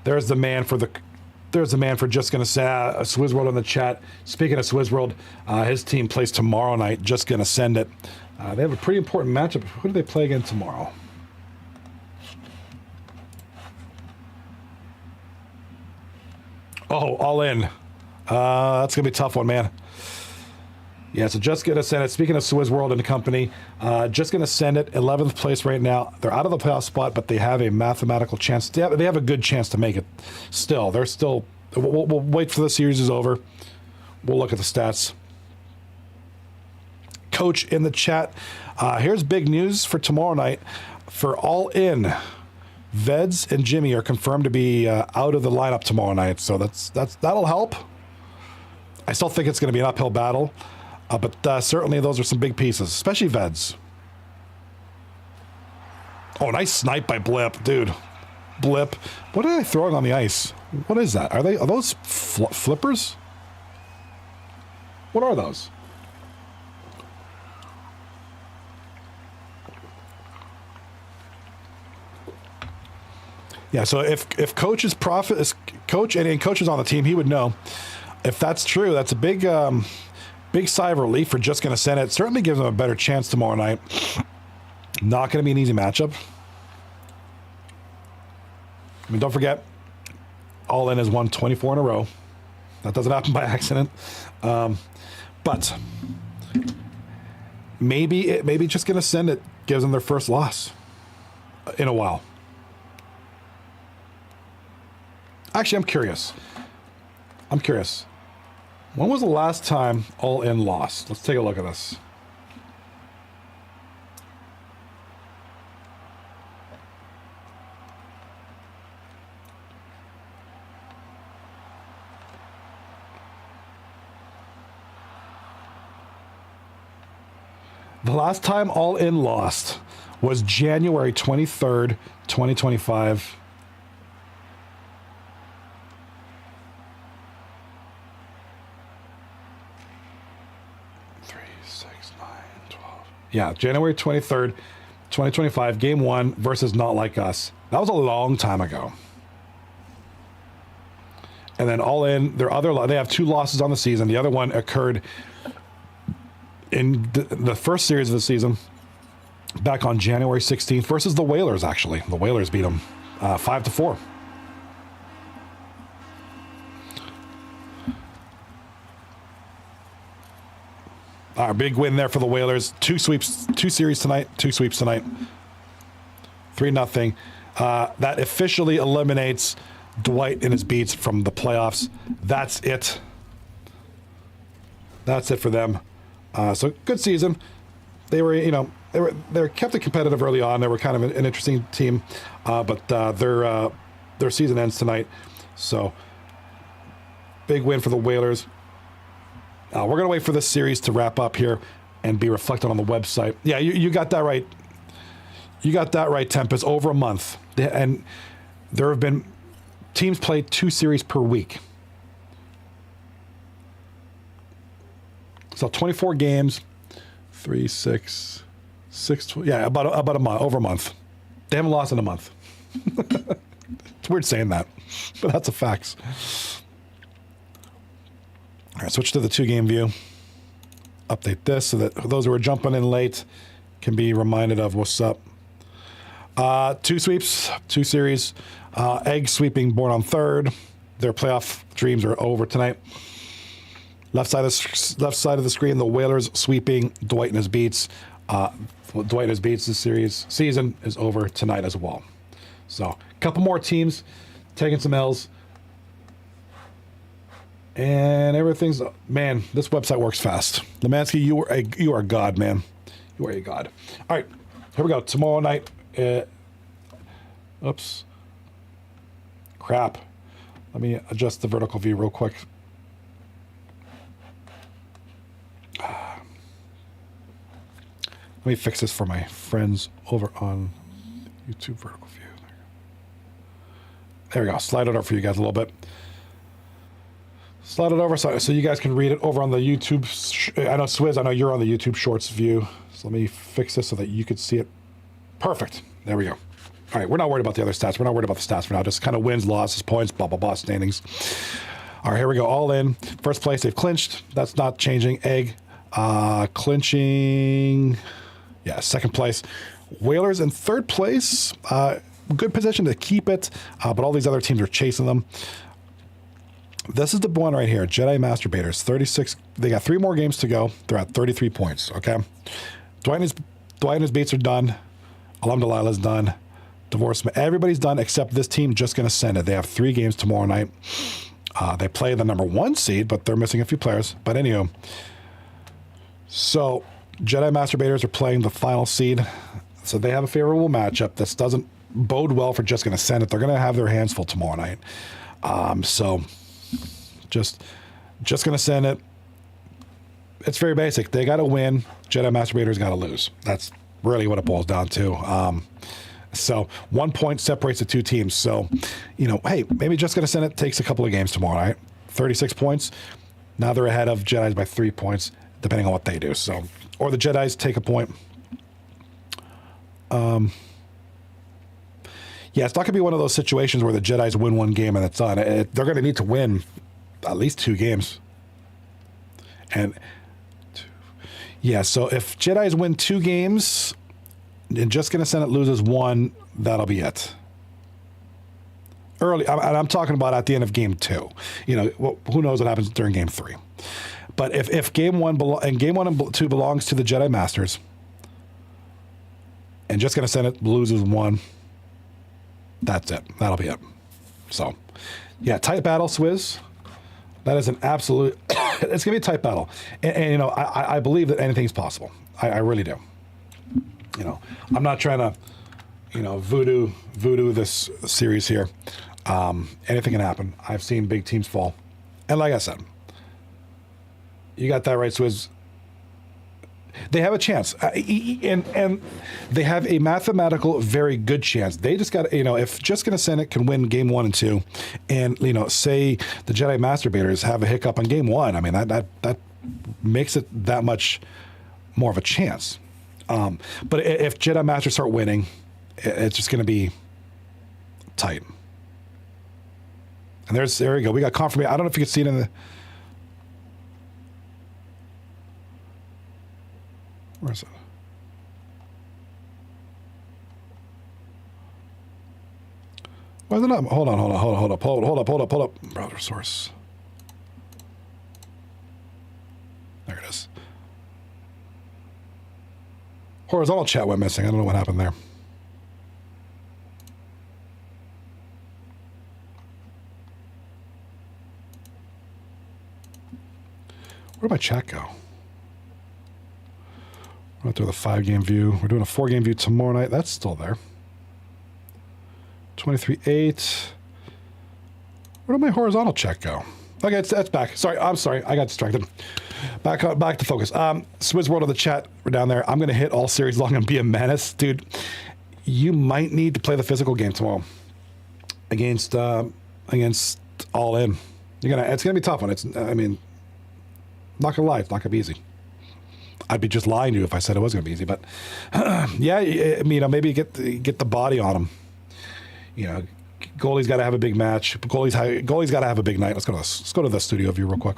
There's the man for just gonna say Swizz World in the chat. Speaking of Swizz World, his team plays tomorrow night. Just gonna send it. They have a pretty important matchup. Who do they play again tomorrow? Oh, all in. That's gonna be a tough one, man. Yeah, so just gonna send it. Speaking of Swizz World and company, just gonna send it. 11th place right now. They're out of the playoff spot, but they have a mathematical chance. They have a good chance to make it. Still, they're still. We'll wait for the series is over. We'll look at the stats. Coach in the chat. Here's big news for tomorrow night. For All In, Veds and Jimmy are confirmed to be out of the lineup tomorrow night. So that'll help. I still think it's going to be an uphill battle. But certainly those are some big pieces, especially Veds. Oh, nice snipe by Blip, dude. Blip. What are they throwing on the ice? What is that? Are those flippers? What are those? Yeah, so if coach is coach and coach is on the team, he would know. If that's true, that's a big sigh of relief for just going to send it. Certainly gives them a better chance tomorrow night. Not going to be an easy matchup. I mean, don't forget, All In has won 24 in a row. That doesn't happen by accident. But maybe just going to send it gives them their first loss in a while. Actually, I'm curious. When was the last time All In lost? Let's take a look at this. The last time All In lost was January 23rd, 2025. 12. Yeah, January 23rd, 2025, game 1 versus Not Like Us. That was a long time ago. And then All In, they have 2 losses on the season. The other one occurred in the first series of the season, back on January 16th versus the Whalers, actually. The Whalers beat them 5-4. Our big win there for the Whalers. 2 series tonight, 2 sweeps tonight. 3-0. That officially eliminates Dwight and his Beets from the playoffs. That's it. That's it for them. So good season. They were kept it competitive early on. They were kind of an interesting team, but their season ends tonight. So big win for the Whalers. We're going to wait for this series to wrap up here and be reflected on the website. Yeah, you got that right. You got that right, Tempest. Over a month. And there have been teams played 2 series per week. So 24 games, 3, 6, 12. Yeah, about a month, over a month. They haven't lost in a month. It's weird saying that, but that's a fact. All right, switch to the 2-game view. Update this so that those who are jumping in late can be reminded of what's up. 2 sweeps, 2 series. Egg sweeping Born on 3rd. Their playoff dreams are over tonight. Left side of the screen, the Whalers sweeping Dwight and his Beets. Dwight and his Beets' season is over tonight as well. So a couple more teams taking some L's. And everything's, man, this website works fast. Lemansky, you are God, man. You are a God. All right, here we go. Tomorrow night. Oops. Crap. Let me adjust the vertical view real quick. Let me fix this for my friends over on YouTube vertical view. There we go. Slide it over for you guys a little bit. Slide it over so you guys can read it over on the YouTube. I know, Swizz, I know you're on the YouTube Shorts view. So let me fix this so that you could see it. Perfect. There we go. All right, we're not worried about the other stats. We're not worried about the stats for now. Just kind of wins, losses, points, blah, blah, blah, standings. All right, here we go. All in. First place, they've clinched. That's not changing. Egg. Clinching. Yeah, second place. Whalers in third place. Good position to keep it, but all these other teams are chasing them. This is the one right here, Jedi Masturbators, 36. They got 3 more games to go. They're at 33 points, okay? Dwight and his Beets are done. Alum Delilah's done. Divorce, everybody's done except this team just going to send it. They have 3 games tomorrow night. They play the number 1 seed, but they're missing a few players. But anyway, so Jedi Masturbators are playing the final seed. So they have a favorable matchup. This doesn't bode well for just going to send it. They're going to have their hands full tomorrow night. So just going to send it. It's very basic. They got to win. Jedi Masturbators got to lose. That's really what it boils down to. So 1 point separates the 2 teams. So, hey, maybe just going to send it takes a couple of games tomorrow night. 36 points. Now they're ahead of Jedis by 3 points, depending on what they do. So, or the Jedis take a point. Yeah, it's not going to be one of those situations where the Jedis win 1 game and it's done. They're going to need to win at least 2 games. And yeah, so if Jedis win 2 games and just going to send it loses 1, that'll be it. Early, I'm talking about at the end of game 2. Who knows what happens during game 3. But if game 1 and 2 belongs to the Jedi Masters, and just going to send it loses 1, that's it. That'll be it. So, yeah, tight battle, Swizz. That is an absolute. It's gonna be a tight battle, and I believe that anything's possible. I really do. I'm not trying to, voodoo this series here. Anything can happen. I've seen big teams fall, and like I said, you got that right, Swizz. They have a chance, and they have a mathematical, very good chance. They just got, if Just Gonna Send It can win game 1 and 2, and say the Jedi Masturbators have a hiccup on game 1, I mean that makes it that much more of a chance. But if Jedi Masters start winning, it's just going to be tight. And there we go. We got confirmation. I don't know if you can see it in the. Where is it? Why is it not? Hold up. Browser source. There it is. Horizontal chat went missing. I don't know what happened there. Where'd my chat go? We're through the 5-game view. We're doing a 4-game view tomorrow night. That's still there. 23.8. Where did my horizontal check go? Okay, that's back. Sorry, I'm sorry. I got distracted. Back to focus. Swizz World of the chat. We're down there. I'm going to hit all series long and be a menace. Dude, you might need to play the physical game tomorrow against All In. It's going to be a tough one. Not going to lie. It's not going to be easy. I'd be just lying to you if I said it was going to be easy. But, yeah, maybe get the body on him. Goalie's got to have a big match. Goalie's got to have a big night. Let's go to the studio view real quick.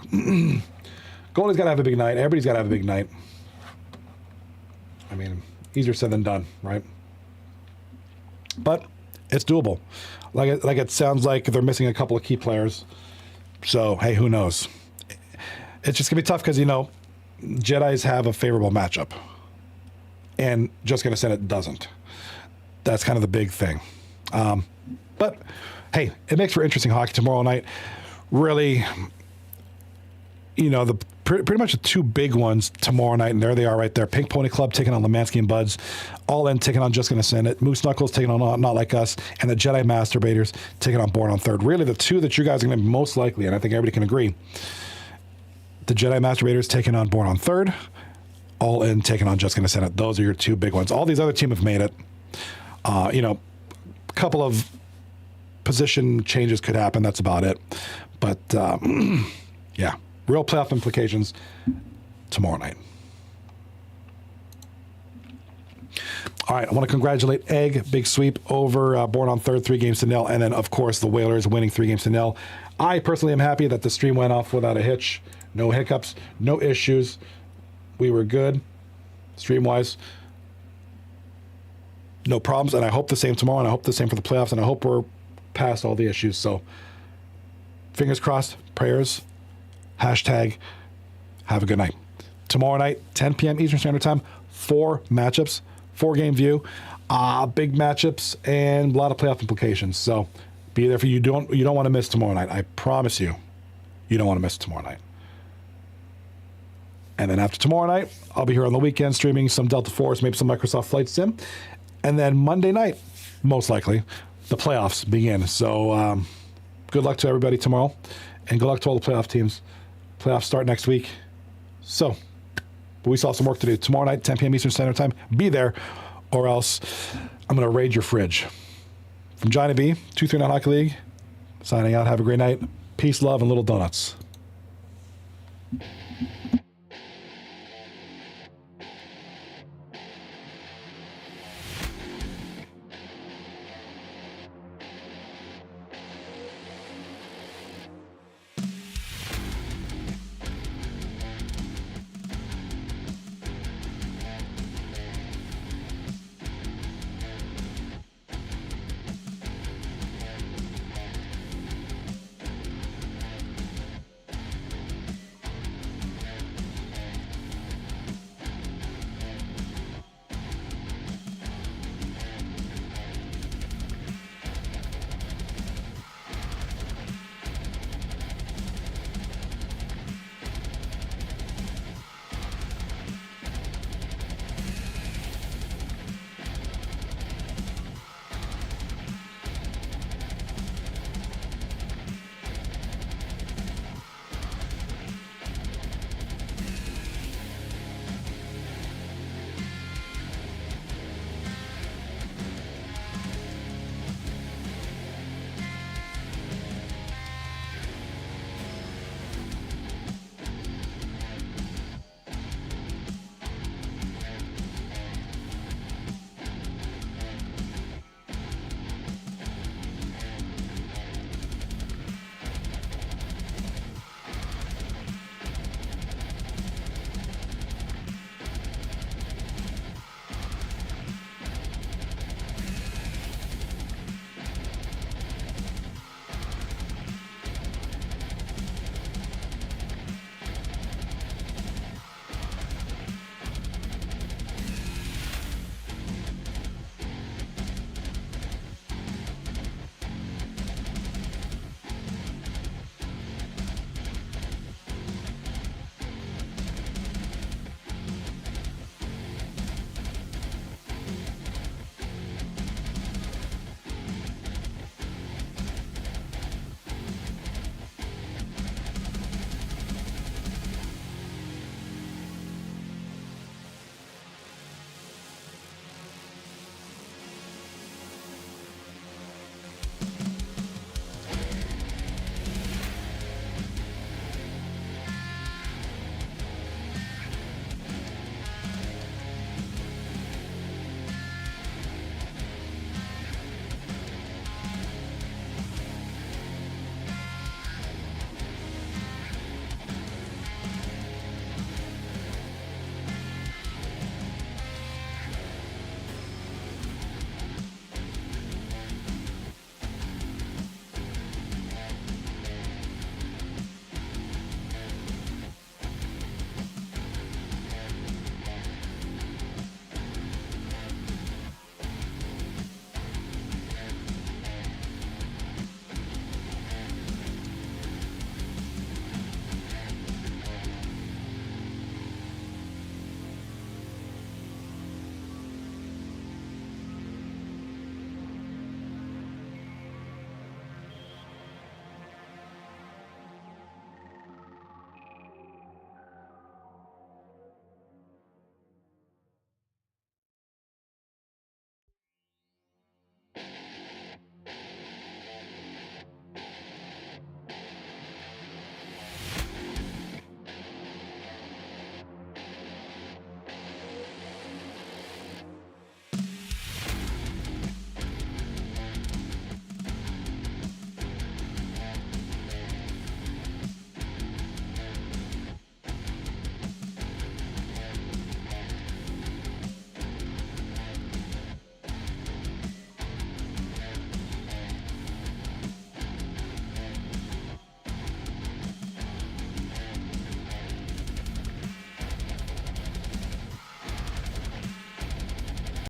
Goalie's got to have a big night. Everybody's got to have a big night. Easier said than done, right? But it's doable. Like it sounds like they're missing a couple of key players. So, hey, who knows? It's just going to be tough because, Jedis have a favorable matchup. And Just Gonna Send It doesn't. That's kind of the big thing. But, hey, it makes for interesting hockey tomorrow night. Really, the pretty much the two big ones tomorrow night, and there they are right there. Pink Pony Club taking on Lemansky and Buds. All In taking on Just Gonna Send It. Moose Knuckles taking on Not Like Us. And the Jedi Masturbators taking on Born on Third. Really, the two that you guys are going to be most likely, and I think everybody can agree, the Jedi Masturbators taking on Born on Third. All In taking on Just Gonna Send It. Those are your two big ones. All these other teams have made it. A couple of position changes could happen. That's about it. But, yeah, real playoff implications tomorrow night. All right, I want to congratulate Egg, big sweep over Born on Third, 3-0. And then, of course, the Whalers winning 3-0. I personally am happy that the stream went off without a hitch. No hiccups, no issues. We were good, stream-wise. No problems, and I hope the same tomorrow, and I hope the same for the playoffs, and I hope we're past all the issues. So, fingers crossed, prayers, hashtag, have a good night. Tomorrow night, 10 p.m. Eastern Standard Time, 4 matchups, 4-game view, big matchups, and a lot of playoff implications. So, be there for you. You don't want to miss tomorrow night. I promise you, you don't want to miss tomorrow night. And then after tomorrow night, I'll be here on the weekend streaming some Delta Force, maybe some Microsoft Flight Sim. And then Monday night, most likely, the playoffs begin. So good luck to everybody tomorrow. And good luck to all the playoff teams. Playoffs start next week. So, but we still have some work to do. Tomorrow night, 10 p.m. Eastern Standard Time. Be there, or else I'm going to raid your fridge. From Johnny B, 239 Hockey League, signing out. Have a great night. Peace, love, and little donuts.